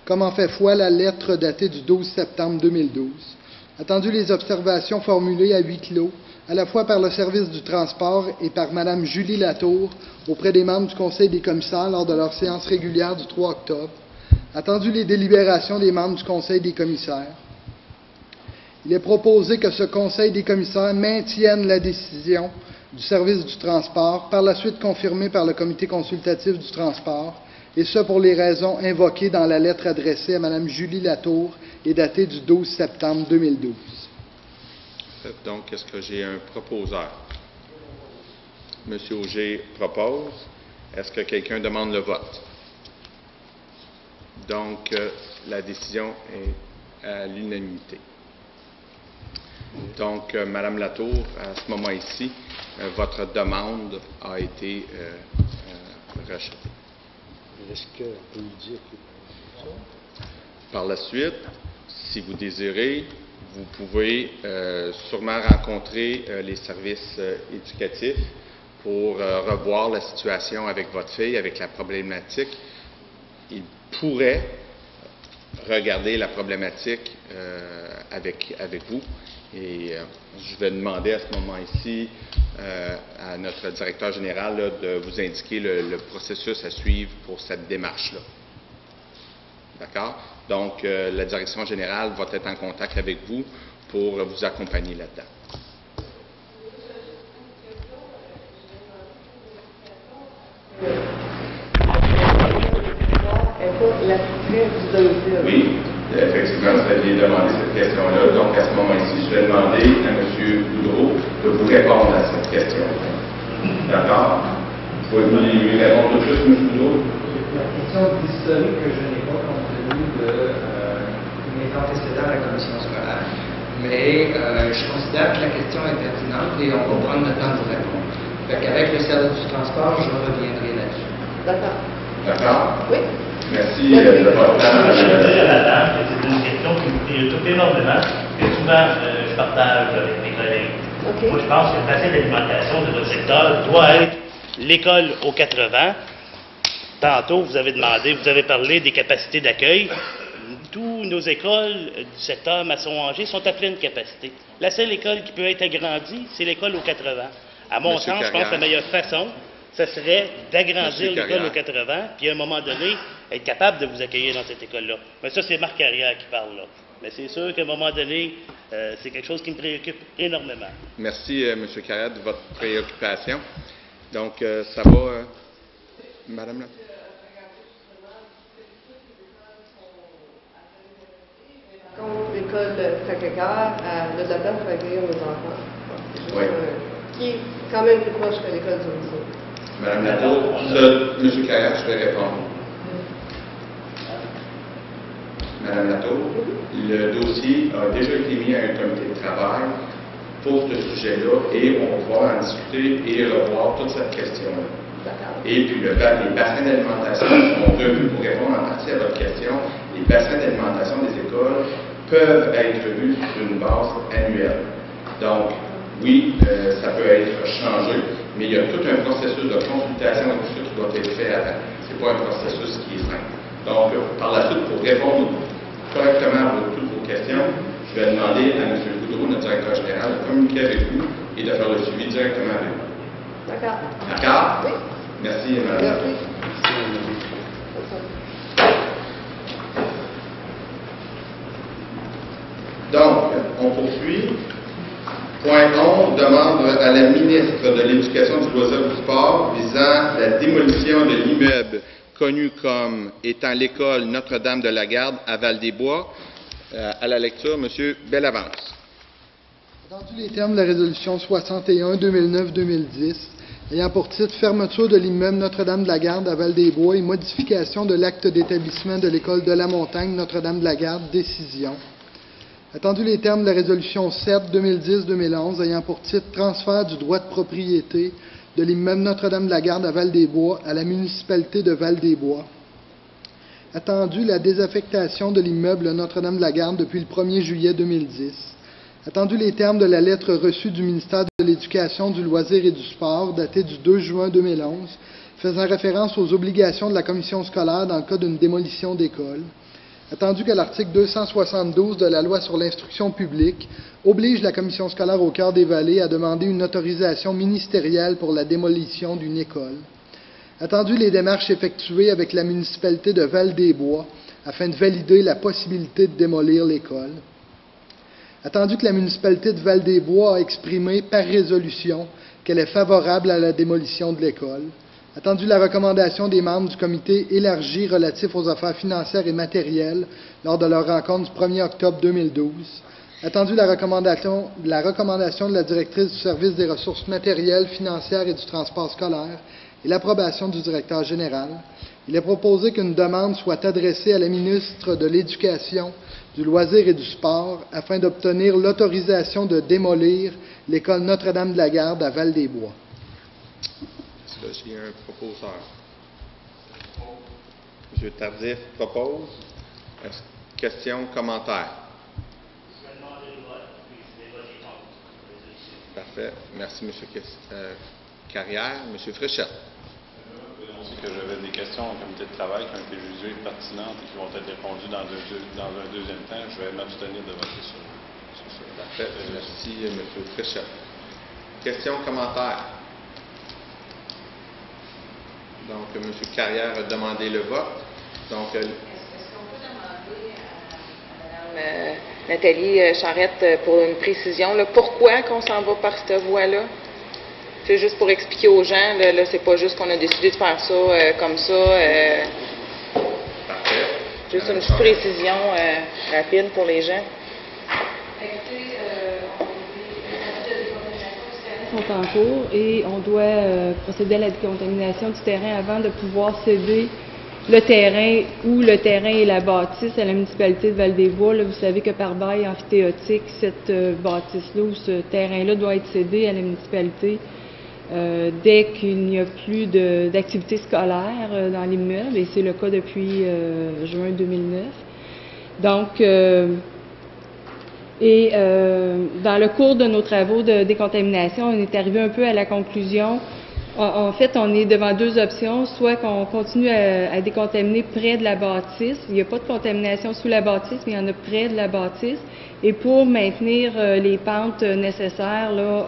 comme en fait foi la lettre datée du 12 septembre 2012, attendu les observations formulées à huis clos, à la fois par le service du transport et par Mme Julie Latour auprès des membres du Conseil des commissaires lors de leur séance régulière du 3 octobre, attendu les délibérations des membres du Conseil des commissaires. Il est proposé que ce Conseil des commissaires maintienne la décision du service du transport, par la suite confirmée par le Comité consultatif du transport, et ce pour les raisons invoquées dans la lettre adressée à Mme Julie Latour et daté du 12 septembre 2012. Donc, est-ce que j'ai un proposeur? M. Auger propose. Est-ce que quelqu'un demande le vote? Donc, la décision est à l'unanimité. Donc, Mme Latour, à ce moment ici, votre demande a été rejetée. Est-ce qu'on peut lui dire que... Par la suite, si vous désirez, vous pouvez sûrement rencontrer les services éducatifs pour revoir la situation avec votre fille, avec la problématique. Ils pourraient regarder la problématique avec vous. Et je vais demander à ce moment-ci à notre directeur général là, de vous indiquer le processus à suivre pour cette démarche-là. D'accord? Donc, la direction générale va être en contact avec vous pour vous accompagner là-dedans. Oui, effectivement, vous aviez demandé cette question-là. Donc, à ce moment-ci, je vais demander à M. Boudreau de vous répondre à cette question. D'accord? Pouvez-vous lui répondre tout de suite, M. Boudreau? La question d'historique que je n'ai pas compte tenu de mes antécédents à la commission scolaire, mais je considère que la question est pertinente et on va prendre le temps de vous répondre. Avec le service du transport, je reviendrai là-dessus. D'accord. D'accord? Oui. Merci de votre temps. Je veux dire à la dame que c'est une question qui me préoccupe énormément, que souvent je partage avec mes collègues. Okay. Moi, je pense que le bassin d'alimentation de notre secteur doit être l'école aux 80. Tantôt, vous avez parlé des capacités d'accueil. Toutes nos écoles du secteur Masson-Angers sont à pleine capacité. La seule école qui peut être agrandie, c'est l'école aux 80. À mon sens, je pense que la meilleure façon, ce serait d'agrandir l'école aux 80, puis à un moment donné, être capable de vous accueillir dans cette école-là. Mais ça, c'est Marc Carrière qui parle là. Mais c'est sûr qu'à un moment donné, c'est quelque chose qui me préoccupe énormément. Merci, M. Carrière, de votre préoccupation. Donc, ça va, Madame là? Contre l'école Sacré-Cœur, le docteur peut accueillir nos enfants. Oui. Qui est quand même plus proche que l'école du Rousseau. Madame Latour, M. Carrière, je vais répondre. Madame Latour, le dossier a déjà été mis à un comité de travail pour ce sujet-là et on va pouvoir en discuter et revoir toute cette question-là. Et puis, les bassins d'alimentation sont revus pour répondre en partie à votre question. Les bassins d'alimentation des écoles peuvent être revus sur une base annuelle. Donc, oui, ça peut être changé, mais il y a tout un processus de consultation et tout ça qui doit être fait avant. Ce n'est pas un processus qui est simple. Donc, par la suite, pour répondre correctement à toutes vos questions, je vais demander à M. Boudreau, notre directeur général, de communiquer avec vous et de faire le suivi directement avec vous. D'accord. D'accord? Oui. Merci, Mme Latour. Donc, on poursuit. Point 11, demande à la ministre de l'Éducation, du loisir et du sport visant la démolition de l'immeuble connu comme étant l'école Notre-Dame de la Garde à Val-des-Bois. À la lecture, M. Bellavance. Attendu les termes de la résolution 61-2009-2010, ayant pour titre fermeture de l'immeuble Notre-Dame de la Garde à Val-des-Bois et modification de l'acte d'établissement de l'école de la Montagne Notre-Dame de la Garde, décision. Attendu les termes de la résolution 7-2010-2011 ayant pour titre transfert du droit de propriété de l'immeuble Notre-Dame de la Garde à Val-des-Bois à la municipalité de Val-des-Bois. Attendu la désaffectation de l'immeuble Notre-Dame de la Garde depuis le 1er juillet 2010. Attendu les termes de la lettre reçue du ministère de l'Éducation, du loisir et du sport datée du 2 juin 2011 faisant référence aux obligations de la commission scolaire dans le cas d'une démolition d'école. Attendu que l'article 272 de la loi sur l'instruction publique oblige la commission scolaire au Cœur des Vallées à demander une autorisation ministérielle pour la démolition d'une école. Attendu les démarches effectuées avec la municipalité de Val-des-Bois afin de valider la possibilité de démolir l'école. Attendu que la municipalité de Val-des-Bois a exprimé par résolution qu'elle est favorable à la démolition de l'école. Attendu la recommandation des membres du comité élargi relatif aux affaires financières et matérielles lors de leur rencontre du 1er octobre 2012. Attendu la recommandation de la directrice du service des ressources matérielles, financières et du transport scolaire et l'approbation du directeur général, il est proposé qu'une demande soit adressée à la ministre de l'Éducation, du loisir et du sport afin d'obtenir l'autorisation de démolir l'école Notre-Dame-de-la-Garde à Val-des-Bois. Est-ce qu'il y a un proposeur? M. Tardif propose. Question, commentaire? Parfait. Merci, M. Carrière. M. Fréchette. C'est que j'avais des questions au comité de travail qui ont été jugées pertinentes et qui vont être répondues dans un deuxième temps. Je vais m'abstenir de voter sur ça. Parfait. Merci, M. Fréchette. Question, commentaire? Donc, M. Carrière a demandé le vote. Donc, est-ce qu'on peut demander à Mme Nathalie Charette pour une précision, là, pourquoi qu'on s'en va par cette voie-là? C'est juste pour expliquer aux gens, là c'est pas juste qu'on a décidé de faire ça comme ça. Parfait. Juste une petite précision rapide pour les gens. Sont en cours et on doit procéder à la décontamination du terrain avant de pouvoir céder le terrain ou le terrain et la bâtisse à la municipalité de Val-des-Bois. Là, vous savez que par bail amphithéotique, cette bâtisse-là ou ce terrain-là doit être cédé à la municipalité dès qu'il n'y a plus d'activité scolaire dans l'immeuble, et c'est le cas depuis juin 2009. Donc, dans le cours de nos travaux de décontamination, on est arrivé un peu à la conclusion. En fait, on est devant deux options, soit qu'on continue à décontaminer près de la bâtisse. Il n'y a pas de contamination sous la bâtisse, mais il y en a près de la bâtisse. Et pour maintenir les pentes nécessaires là,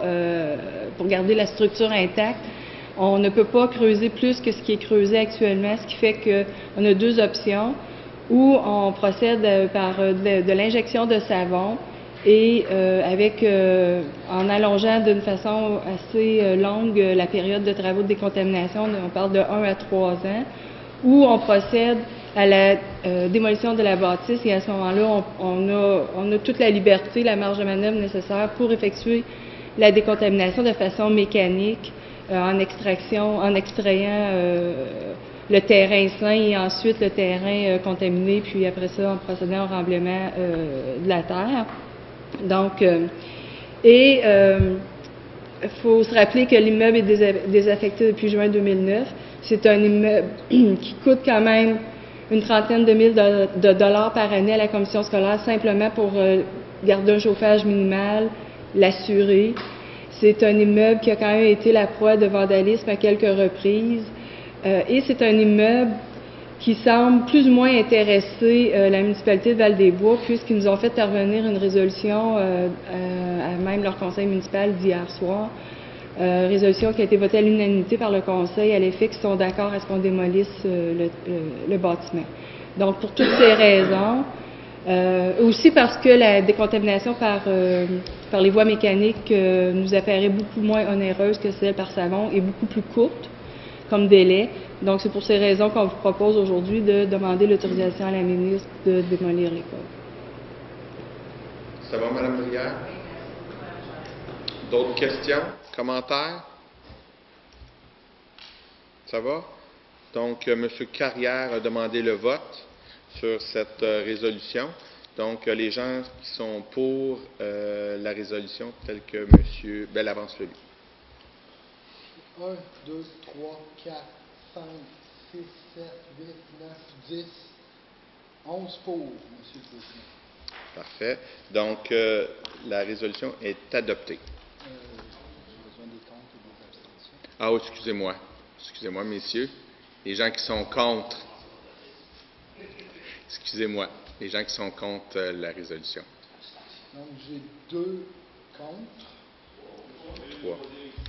pour garder la structure intacte, on ne peut pas creuser plus que ce qui est creusé actuellement, ce qui fait qu'on a deux options, où on procède par de l'injection de savon et en allongeant d'une façon assez longue la période de travaux de décontamination, on parle de 1 à 3 ans, où on procède à la démolition de la bâtisse, et à ce moment-là, on a toute la liberté, la marge de manœuvre nécessaire pour effectuer la décontamination de façon mécanique, en extrayant le terrain sain et ensuite le terrain contaminé, puis après ça, en procédant au remblaiement de la terre. Donc, il faut se rappeler que l'immeuble est désaffecté depuis juin 2009. C'est un immeuble qui coûte quand même une trentaine de mille de dollars par année à la commission scolaire, simplement pour garder un chauffage minimal, l'assurer. C'est un immeuble qui a quand même été la proie de vandalisme à quelques reprises. Et c'est un immeuble qui semble plus ou moins intéresser la municipalité de Val-des-Bois, puisqu'ils nous ont fait parvenir une résolution à même leur conseil municipal d'hier soir, résolution qui a été votée à l'unanimité par le conseil à l'effet qu'ils sont d'accord à ce qu'on démolisse le bâtiment. Donc, pour toutes ces raisons, aussi parce que la décontamination par les voies mécaniques nous apparaît beaucoup moins onéreuse que celle par savon et beaucoup plus courte comme délai. Donc, c'est pour ces raisons qu'on vous propose aujourd'hui de demander l'autorisation à la ministre de démolir l'école. Ça va, Mme Brière? D'autres questions? Commentaires? Ça va? Donc, M. Carrière a demandé le vote sur cette résolution. Donc, les gens qui sont pour la résolution, telle que M. Bellavance-Levis. 1, 2, 3, 4, 5, 6, 7, 8, 9, 10, 11 pour, M. le Président. Parfait. Donc, la résolution est adoptée. J'ai besoin des comptes et des abstentions. Ah, excusez-moi. Excusez-moi, messieurs. Les gens qui sont contre. Excusez-moi. Les gens qui sont contre la résolution. Donc, j'ai 2 contre. 3.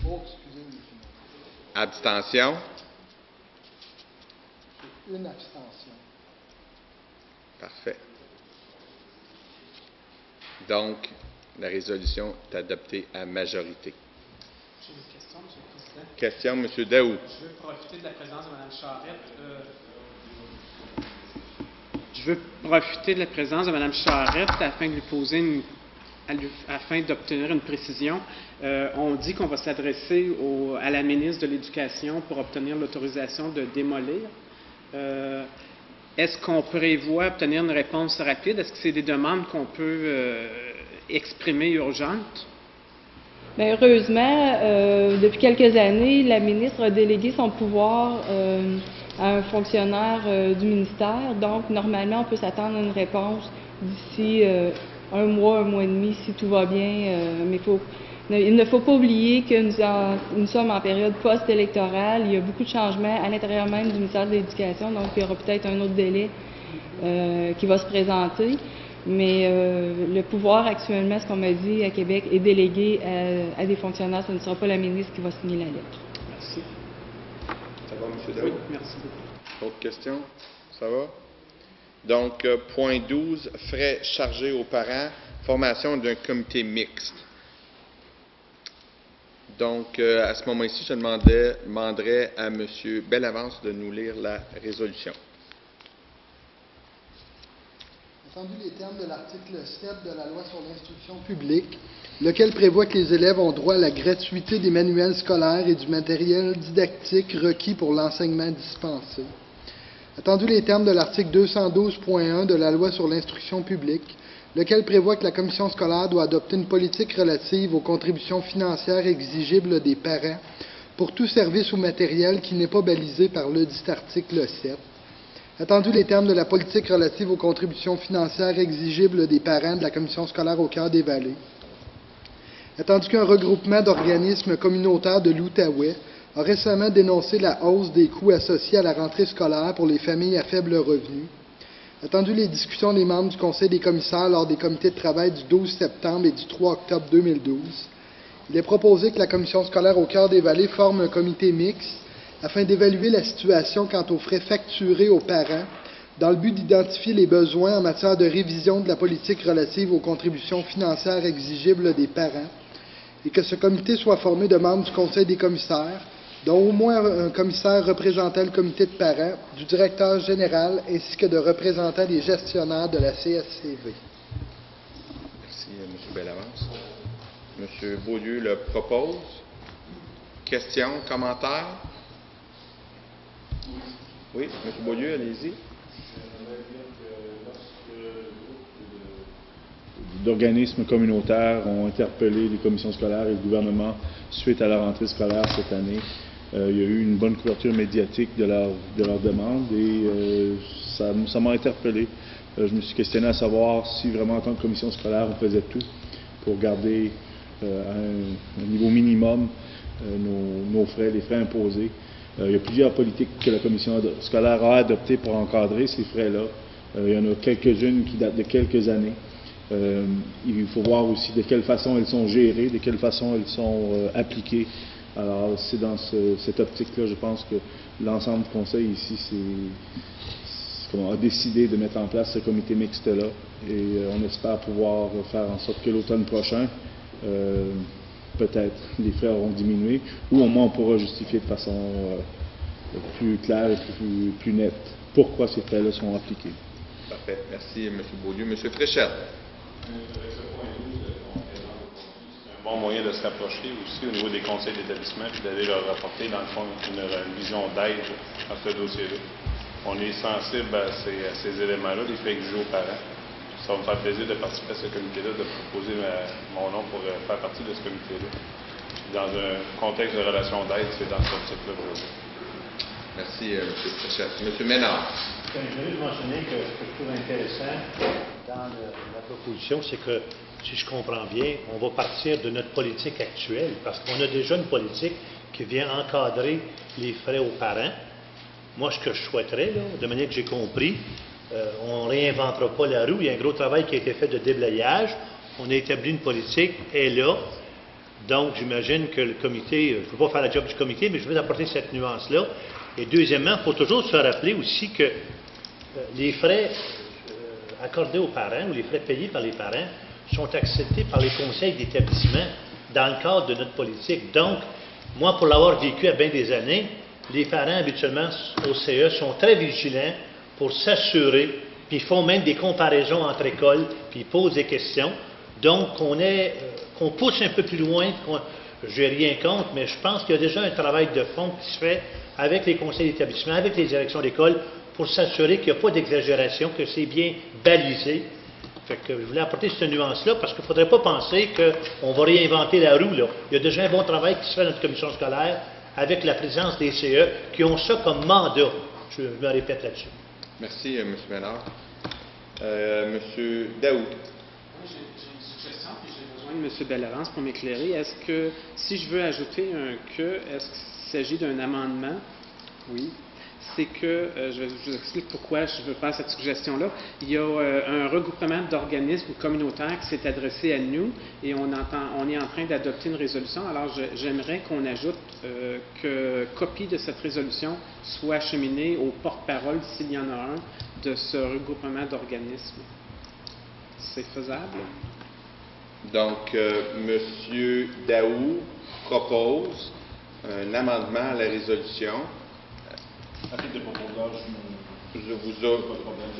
Oh, excusez-moi. Abstention. J'ai une abstention. Parfait. Donc, la résolution est adoptée à majorité. J'ai une question, M. le Président. Question, M. Daou. Je veux profiter de la présence de Mme Charette. Je veux profiter de la présence de Mme Charette afin de lui poser afin d'obtenir une précision. On dit qu'on va s'adresser à la ministre de l'Éducation pour obtenir l'autorisation de démolir. Est-ce qu'on prévoit obtenir une réponse rapide? Est-ce que c'est des demandes qu'on peut exprimer urgentes? Bien, heureusement, depuis quelques années, la ministre a délégué son pouvoir à un fonctionnaire du ministère. Donc, normalement, on peut s'attendre à une réponse d'ici un mois et demi, si tout va bien. Mais il ne faut pas oublier que nous sommes en période post-électorale. Il y a beaucoup de changements à l'intérieur même du ministère de l'Éducation. Donc, il y aura peut-être un autre délai qui va se présenter. Mais le pouvoir actuellement, ce qu'on m'a dit à Québec, est délégué à des fonctionnaires. Ce ne sera pas la ministre qui va signer la lettre. Merci. Ça va, M. Daou? Oui, merci beaucoup. Autre question? Ça va? Donc, point 12, frais chargés aux parents, formation d'un comité mixte. Donc, à ce moment-ci, je demanderais à M. Bellavance de nous lire la résolution. Entendu les termes de l'article 7 de la loi sur l'instruction publique, lequel prévoit que les élèves ont droit à la gratuité des manuels scolaires et du matériel didactique requis pour l'enseignement dispensé. Entendu les termes de l'article 212.1 de la loi sur l'instruction publique, lequel prévoit que la commission scolaire doit adopter une politique relative aux contributions financières exigibles des parents pour tout service ou matériel qui n'est pas balisé par le dit article 7. Attendu les termes de la politique relative aux contributions financières exigibles des parents de la commission scolaire au Cœur des Vallées. Attendu qu'un regroupement d'organismes communautaires de l'Outaouais a récemment dénoncé la hausse des coûts associés à la rentrée scolaire pour les familles à faible revenu. Attendu les discussions des membres du Conseil des commissaires lors des comités de travail du 12 septembre et du 3 octobre 2012, il est proposé que la commission scolaire au Cœur des Vallées forme un comité mixte afin d'évaluer la situation quant aux frais facturés aux parents dans le but d'identifier les besoins en matière de révision de la politique relative aux contributions financières exigibles des parents et que ce comité soit formé de membres du Conseil des commissaires, dont au moins un commissaire représentant le comité de parents, du directeur général ainsi que de représentants des gestionnaires de la CSCV. Merci, M. Bellavance. M. Beaulieu le propose. Questions, commentaires? Oui, M. Beaulieu, allez-y. D'organismes communautaires ont interpellé les commissions scolaires et le gouvernement suite à la rentrée scolaire cette année. Il y a eu une bonne couverture médiatique de leur demande et ça m'a interpellé. Je me suis questionné à savoir si vraiment en tant que commission scolaire on faisait tout pour garder à un niveau minimum nos frais, les frais imposés. Il y a plusieurs politiques que la commission scolaire a adoptées pour encadrer ces frais-là. Il y en a quelques-unes qui datent de quelques années. Il faut voir aussi de quelle façon elles sont gérées, de quelle façon elles sont appliquées. Alors, c'est dans cette optique-là, je pense que l'ensemble du conseil ici a décidé de mettre en place ce comité mixte-là. Et on espère pouvoir faire en sorte que l'automne prochain, peut-être les frais auront diminué, ou au moins on pourra justifier de façon plus claire et plus nette pourquoi ces frais-là sont appliqués. Parfait. Merci, M. Beaulieu. M. Fréchette. C'est un bon moyen de se rapprocher aussi au niveau des conseils d'établissement puis d'aller leur apporter, dans le fond, une vision d'aide dans ce dossier-là. On est sensible à ces éléments-là, les faits exigés aux parents. Ça va me faire plaisir de participer à ce comité-là, de proposer mon nom pour faire partie de ce comité-là. Dans un contexte de relation d'aide, c'est dans ce type-là. Merci, M. Fréchette. M. Ménard. Je voulais juste mentionner que ce que je trouve intéressant dans la proposition, c'est que, si je comprends bien, on va partir de notre politique actuelle, parce qu'on a déjà une politique qui vient encadrer les frais aux parents. Moi, ce que je souhaiterais, là, de manière que j'ai compris, on ne réinventera pas la roue. Il y a un gros travail qui a été fait de déblayage. On a établi une politique, elle est là. Donc, j'imagine que le comité, je ne veux pas faire la job du comité, mais je veux apporter cette nuance-là. Et deuxièmement, il faut toujours se rappeler aussi que les frais accordés aux parents ou les frais payés par les parents sont acceptés par les conseils d'établissement. dans le cadre de notre politique. Donc, moi, pour l'avoir vécu à bien des années, les parents, habituellement, au CE, sont très vigilants pour s'assurer, puis ils font même des comparaisons entre écoles, puis ils posent des questions. Donc, qu'on pousse un peu plus loin, je n'ai rien contre, mais je pense qu'il y a déjà un travail de fond qui se fait avec les conseils d'établissement, avec les directions d'école, pour s'assurer qu'il n'y a pas d'exagération, que c'est bien balisé. Fait que je voulais apporter cette nuance-là, parce qu'il ne faudrait pas penser qu'on va réinventer la roue, là. Il y a déjà un bon travail qui se fait dans notre commission scolaire, avec la présence des CE, qui ont ça comme mandat. Je me répète là-dessus. Merci, M. Ménard. M. Daoud. J'ai une suggestion, puis j'ai besoin de M. Bellavance pour m'éclairer. Est-ce que, si je veux ajouter un « que », est-ce qu'il s'agit d'un amendement? Oui. C'est que, je vous explique pourquoi je veux faire cette suggestion-là. Il y a un regroupement d'organismes communautaires qui s'est adressé à nous et on est en train d'adopter une résolution. Alors, j'aimerais qu'on ajoute que copie de cette résolution soit acheminée au porte-parole, s'il y en a un, de ce regroupement d'organismes. C'est faisable? Donc, M. Daou propose un amendement à la résolution. Je vous ai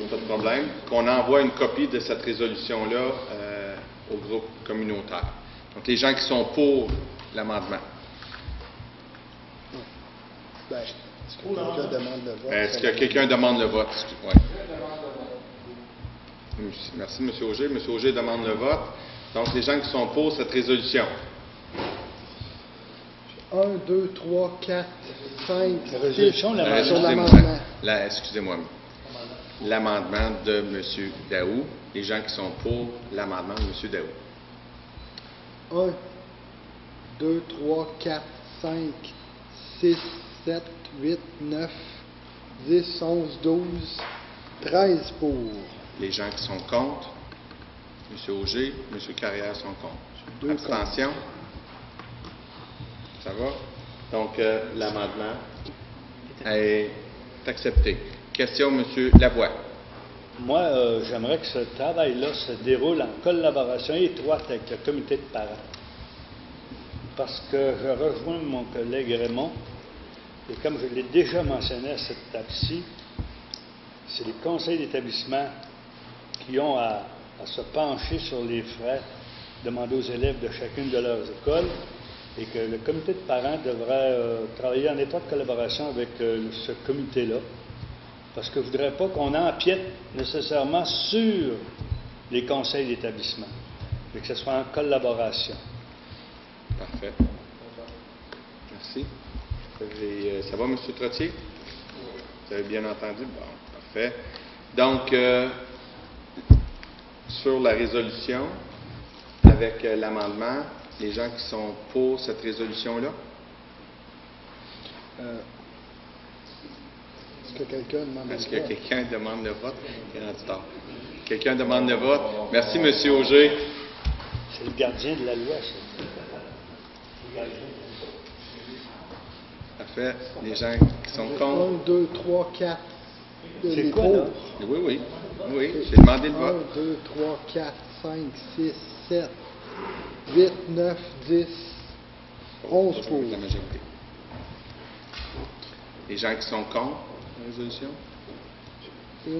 pas de problème. Qu'on envoie une copie de cette résolution-là au groupe communautaire. Donc, les gens qui sont pour l'amendement. Est-ce que quelqu'un demande le vote? Oui. Merci, M. Auger. M. Auger demande le vote. Donc, les gens qui sont pour cette résolution. 1, 2, 3, 4, 5, 6 sur l'amendement. Excusez-moi. L'amendement de M. Daou. Les gens qui sont pour l'amendement de M. Daou. 1, 2, 3, 4, 5, 6, 7, 8, 9, 10, 11, 12, 13 pour. Les gens qui sont contre. M. Auger, M. Carrière sont contre. Abstention. Ça va? Donc, l'amendement est accepté. Question, M. Lavoie. Moi, j'aimerais que ce travail-là se déroule en collaboration étroite avec le comité de parents. Parce que je rejoins mon collègue Raymond, et comme je l'ai déjà mentionné à cette table-ci, c'est les conseils d'établissement qui ont à se pencher sur les frais demandés aux élèves de chacune de leurs écoles, et que le comité de parents devrait travailler en étroite collaboration avec ce comité-là, parce que je ne voudrais pas qu'on empiète nécessairement sur les conseils d'établissement, mais que ce soit en collaboration. Parfait. Merci. Ça va, M. Trottier? Vous avez bien entendu? Bon, parfait. Donc, sur la résolution, avec l'amendement, les gens qui sont pour cette résolution-là? Est-ce que quelqu'un demande le vote? Est-ce que quelqu'un demande le vote? Quelqu'un demande le vote? Merci, M. Auger. C'est le gardien de la loi, ça. Parfait. Les gens qui sont contre? 1, 2, 3, 4. C'est quoi, là? Oui. Oui, j'ai demandé le vote. 1, 2, 3, 4, 5, 6, 7, 8, 9, 10, 11 pour. La majorité. Les gens qui sont contre la résolution? 1,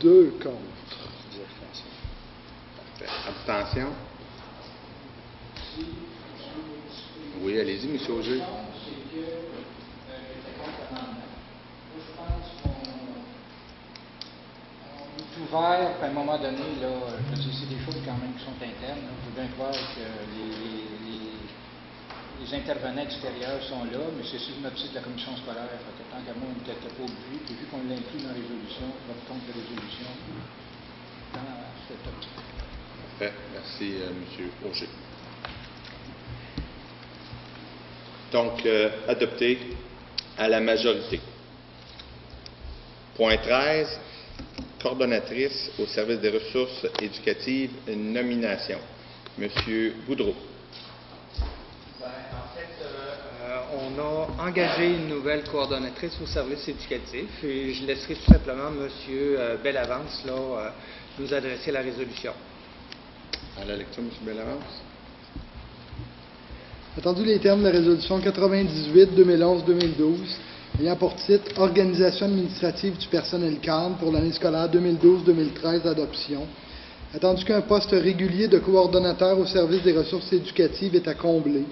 2 contre. Parfait. Abstention? Oui, allez-y, M. Auger. Ouvert, puis à un moment donné, là, je veux dire, c'est des choses quand même qui sont internes. Il faut bien croire que les intervenants extérieurs sont là, mais c'est sur notre site de la commission scolaire. Fait que tant qu'à moi, on n'était pas obligé, puis vu qu'on l'inclut dans la résolution, votre compte de résolution, dans cette optique. Parfait. Merci, M. Auger. Donc, adopté à la majorité. Point 13. Coordonnatrice au service des ressources éducatives, une nomination. Monsieur Boudreau. En fait, on a engagé une nouvelle coordonnatrice au service éducatif et je laisserai tout simplement Monsieur Bellavance là, nous adresser la résolution. À la lecture, M. Bellavance. Attendu les termes de la résolution 98-2011-2012, ayant pour titre « Organisation administrative du personnel cadre pour l'année scolaire 2012-2013 d'adoption », attendu qu'un poste régulier de coordonnateur au service des ressources éducatives est à combler,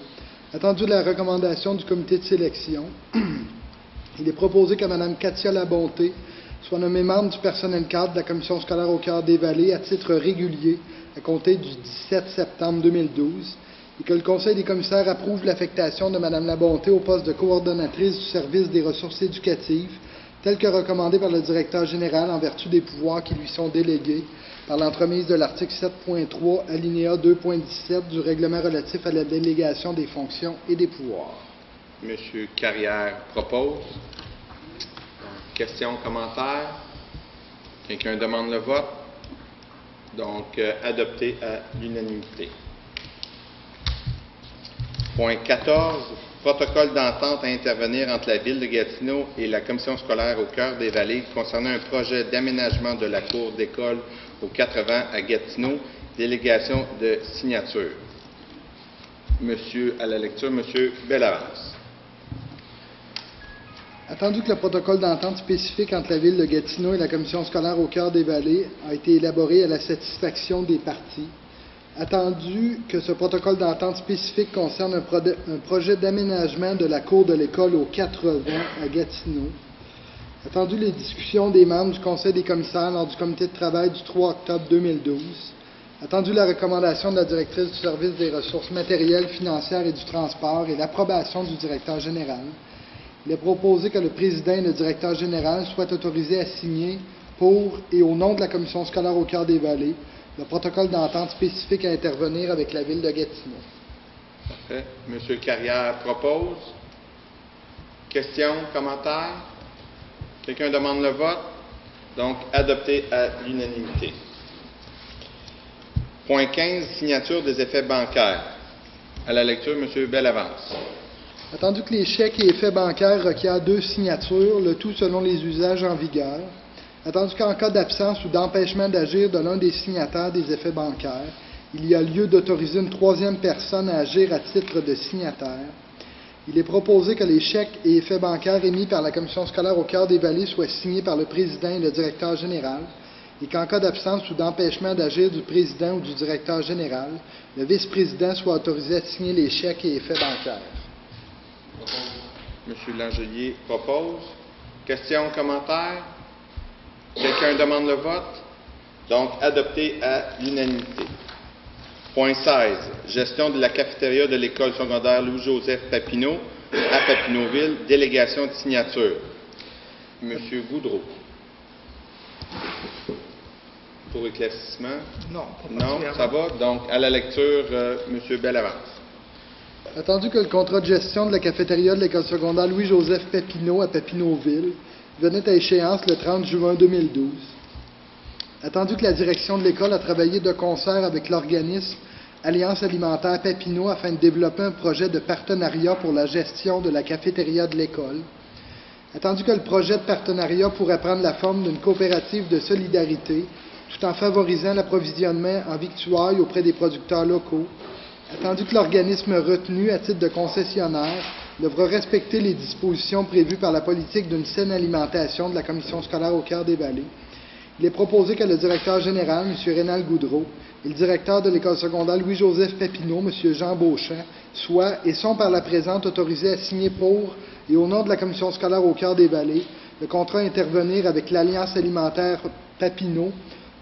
attendu la recommandation du comité de sélection, il est proposé que Mme Katia Labonté soit nommée membre du personnel cadre de la commission scolaire au Cœur des Vallées à titre régulier à compter du 17 septembre 2012 et que le Conseil des commissaires approuve l'affectation de Mme Labonté au poste de coordonnatrice du service des ressources éducatives tel que recommandé par le directeur général en vertu des pouvoirs qui lui sont délégués par l'entremise de l'article 7.3, alinéa 2.17 du règlement relatif à la délégation des fonctions et des pouvoirs. M. Carrière propose. Questions, commentaires? Quelqu'un demande le vote? Donc, adopté à l'unanimité. Point 14. Protocole d'entente à intervenir entre la Ville de Gatineau et la Commission scolaire au Cœur des Vallées concernant un projet d'aménagement de la cour d'école aux 80 à Gatineau. Délégation de signature. À la lecture, M. Bellavance. Attendu que le protocole d'entente spécifique entre la Ville de Gatineau et la Commission scolaire au Cœur des Vallées a été élaboré à la satisfaction des parties, attendu que ce protocole d'entente spécifique concerne un projet d'aménagement de la cour de l'école aux 80 à Gatineau, attendu les discussions des membres du Conseil des commissaires lors du comité de travail du 3 octobre 2012, attendu la recommandation de la directrice du service des ressources matérielles, financières et du transport et l'approbation du directeur général, il est proposé que le président et le directeur général soient autorisés à signer pour et au nom de la Commission scolaire au Cœur des Vallées le protocole d'entente spécifique à intervenir avec la Ville de Gatineau. Parfait. M. Carrière propose. Questions, commentaires? Quelqu'un demande le vote? Donc, adopté à l'unanimité. Point 15. Signature des effets bancaires. À la lecture, M. Bellavance. Attendu que les chèques et effets bancaires requièrent 2 signatures, le tout selon les usages en vigueur, attendu qu'en cas d'absence ou d'empêchement d'agir de l'un des signataires des effets bancaires, il y a lieu d'autoriser une 3e personne à agir à titre de signataire, il est proposé que les chèques et effets bancaires émis par la Commission scolaire au Cœur des Vallées soient signés par le président et le directeur général, et qu'en cas d'absence ou d'empêchement d'agir du président ou du directeur général, le vice-président soit autorisé à signer les chèques et effets bancaires. M. Langelier propose. Questions, commentaires? Quelqu'un demande le vote? Donc, adopté à l'unanimité. Point 16. Gestion de la cafétéria de l'école secondaire Louis-Joseph Papineau à Papineauville. Délégation de signature. M. Goudreau. Pour éclaircissement? Non. Non, ça va. Donc, à la lecture, M. Bellavance. Attendu que le contrat de gestion de la cafétéria de l'école secondaire Louis-Joseph Papineau à Papineauville venait à échéance le 30 juin 2012, attendu que la direction de l'école a travaillé de concert avec l'organisme Alliance alimentaire Papineau afin de développer un projet de partenariat pour la gestion de la cafétéria de l'école, attendu que le projet de partenariat pourrait prendre la forme d'une coopérative de solidarité tout en favorisant l'approvisionnement en victuailles auprès des producteurs locaux, attendu que l'organisme retenu à titre de concessionnaire devra respecter les dispositions prévues par la politique d'une saine alimentation de la Commission scolaire au Cœur des Vallées, il est proposé que le directeur général, M. Rénal Goudreau, et le directeur de l'école secondaire Louis-Joseph Papineau, M. Jean Beauchamp, soient et sont par la présente autorisés à signer pour et au nom de la Commission scolaire au Cœur des Vallées le contrat à intervenir avec l'Alliance alimentaire Papineau,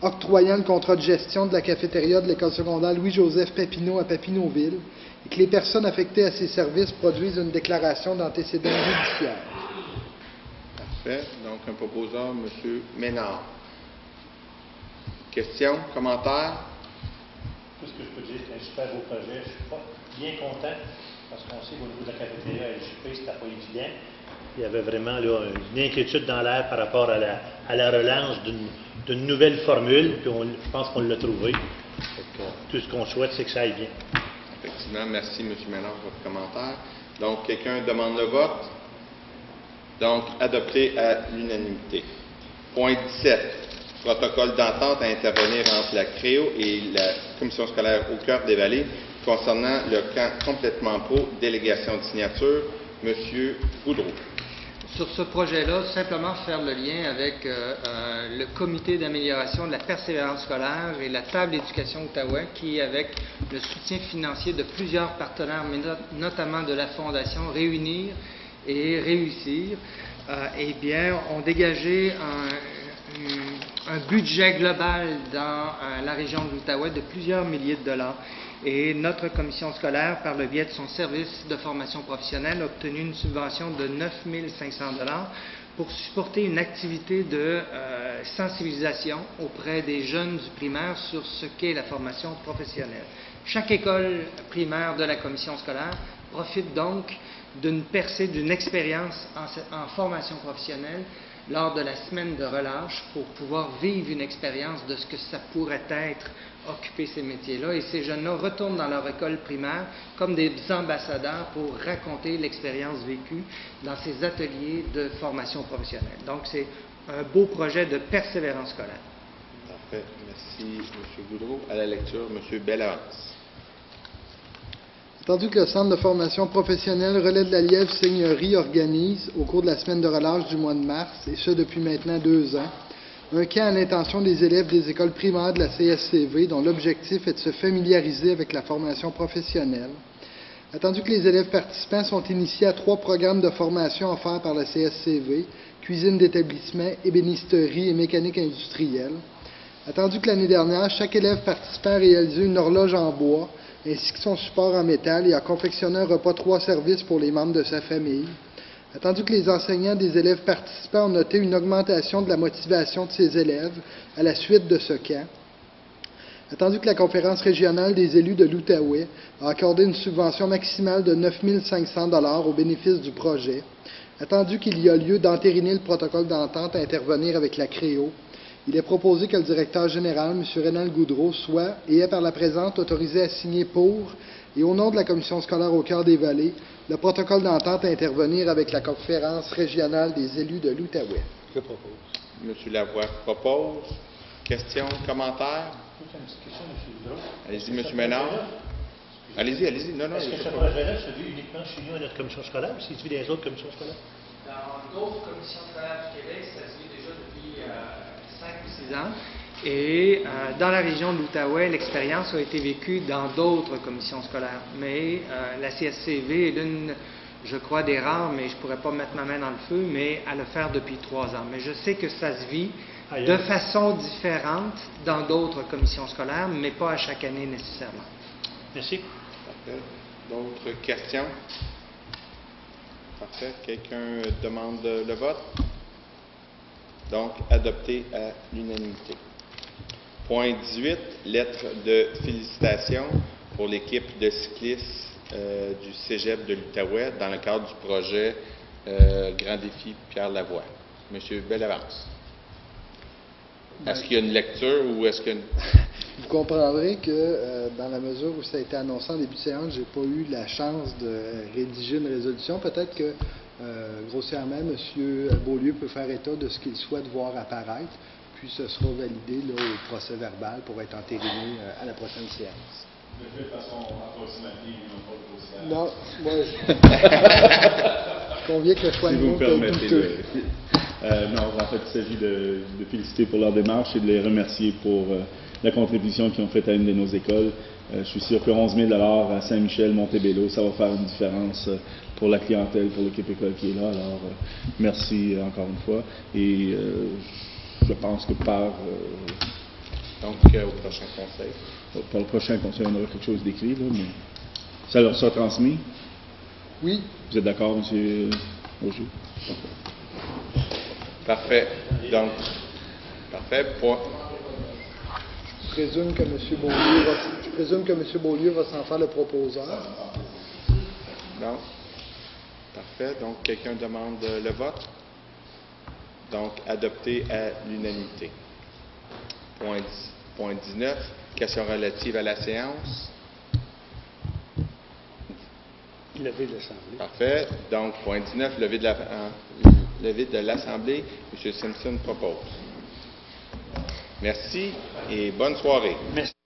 octroyant le contrat de gestion de la cafétéria de l'école secondaire Louis-Joseph Papineau à Papineauville et que les personnes affectées à ces services produisent une déclaration d'antécédents judiciaires. Parfait. Donc, un proposeur, M. Ménard. Questions, commentaires? Tout ce que je peux dire, c'est un super beau projet. Je suis bien content parce qu'on sait qu'au niveau de la cafétéria à LJP, c'était pas évident. Il y avait vraiment là, une inquiétude dans l'air par rapport à la relance d'une nouvelle formule, puis je pense qu'on l'a trouvé. Tout ce qu'on souhaite, c'est que ça aille bien. Effectivement, merci M. Ménard pour votre commentaire. Donc, quelqu'un demande le vote? Donc, adopté à l'unanimité. Point 17. Protocole d'entente à intervenir entre la CREO et la Commission scolaire au Cœur des Vallées concernant le camp complètement pro, délégation de signature, M. Boudreau. Sur ce projet-là, simplement faire le lien avec le comité d'amélioration de la persévérance scolaire et la table d'éducation Outaouais qui, avec le soutien financier de plusieurs partenaires, mais notamment de la Fondation Réunir et Réussir, eh bien, ont dégagé un budget global dans la région de l'Outaouais de plusieurs milliers de dollars. Et notre commission scolaire, par le biais de son service de formation professionnelle, a obtenu une subvention de 9 500 $ pour supporter une activité de sensibilisation auprès des jeunes du primaire sur ce qu'est la formation professionnelle. Chaque école primaire de la commission scolaire profite donc d'une percée, d'une expérience en formation professionnelle lors de la semaine de relâche pour pouvoir vivre une expérience de ce que ça pourrait être occuper ces métiers-là. Et ces jeunes-là retournent dans leur école primaire comme des ambassadeurs pour raconter l'expérience vécue dans ces ateliers de formation professionnelle. Donc, c'est un beau projet de persévérance scolaire. Parfait. Merci, M. Boudreau. À la lecture, M. Bellavance. Attendu que le Centre de formation professionnelle Relais de la Lièvre Seigneurie organise, au cours de la semaine de relâche du mois de mars, et ce depuis maintenant 2 ans, un camp à l'intention des élèves des écoles primaires de la CSCV dont l'objectif est de se familiariser avec la formation professionnelle. Attendu que les élèves participants sont initiés à 3 programmes de formation offerts par la CSCV, cuisine d'établissement, ébénisterie et mécanique industrielle. Attendu que l'année dernière, chaque élève participant a réalisé une horloge en bois, ainsi que son support en métal et a confectionné un repas 3 services pour les membres de sa famille. Attendu que les enseignants des élèves participants ont noté une augmentation de la motivation de ces élèves à la suite de ce camp. Attendu que la conférence régionale des élus de l'Outaouais a accordé une subvention maximale de 9 500 $ au bénéfice du projet. Attendu qu'il y a lieu d'entériner le protocole d'entente à intervenir avec la CREO, il est proposé que le directeur général, M. Rénal Goudreau, soit et est par la présente autorisé à signer pour et au nom de la commission scolaire au Cœur des Vallées le protocole d'entente à intervenir avec la conférence régionale des élus de l'Outaouais. Je propose. M. Lavoie propose. Questions, commentaires? Une petite question, M. Boudreau. Allez-y, M. Ménard. Allez-y, allez-y. Non, non. Est-ce que ce projet-là se vit uniquement chez nous à notre commission scolaire ou s'il se vit dans les autres commissions scolaires? Dans d'autres commissions scolaires du Québec, ça se vit déjà depuis 5 ou 6 ans. Et dans la région de l'Outaouais, l'expérience a été vécue dans d'autres commissions scolaires. Mais la CSCV est l'une, je crois, des rares, mais je ne pourrais pas mettre ma main dans le feu, mais à le faire depuis 3 ans. Mais je sais que ça se vit de façon différente dans d'autres commissions scolaires, mais pas à chaque année nécessairement. Merci. Parfait. D'autres questions? Parfait. Quelqu'un demande le vote? Donc, adopté à l'unanimité. Point 18, lettre de félicitations pour l'équipe de cyclistes du Cégep de l'Outaouais dans le cadre du projet Grand Défi Pierre Lavoie. Monsieur Bellavance. Est-ce qu'il y a une lecture ou est-ce que... Vous comprendrez que dans la mesure où ça a été annoncé en début de séance, je n'ai pas eu la chance de rédiger une résolution. Peut-être que, grossièrement, M. Beaulieu peut faire état de ce qu'il souhaite voir apparaître, puis ce sera validé là, au procès verbal pour être entériné à la prochaine séance. De façon approximative, non, moi, je conviens que le choix si de vous mots me permettez non, en fait, il s'agit de féliciter pour leur démarche et de les remercier pour la contribution qu'ils ont faite à une de nos écoles. Je suis sûr que 11 000 $ à Saint-Michel-Montebello, ça va faire une différence pour la clientèle, pour l'équipe école qui est là. Alors, merci encore une fois. Et je pense que donc, au prochain conseil. Pour le prochain conseil, on aura quelque chose d'écrit, là, mais ça leur sera transmis? Oui. Vous êtes d'accord, M. Auger? Parfait. Donc, parfait. Point. Je présume que M. Beaulieu va s'en faire le proposeur. Non. Parfait. Donc, quelqu'un demande le vote? Donc, adopté à l'unanimité. Point 19, question relative à la séance. Levé de l'Assemblée. Parfait. Donc, point 19, levé de l'Assemblée. M. Simpson propose. Merci et bonne soirée. Merci.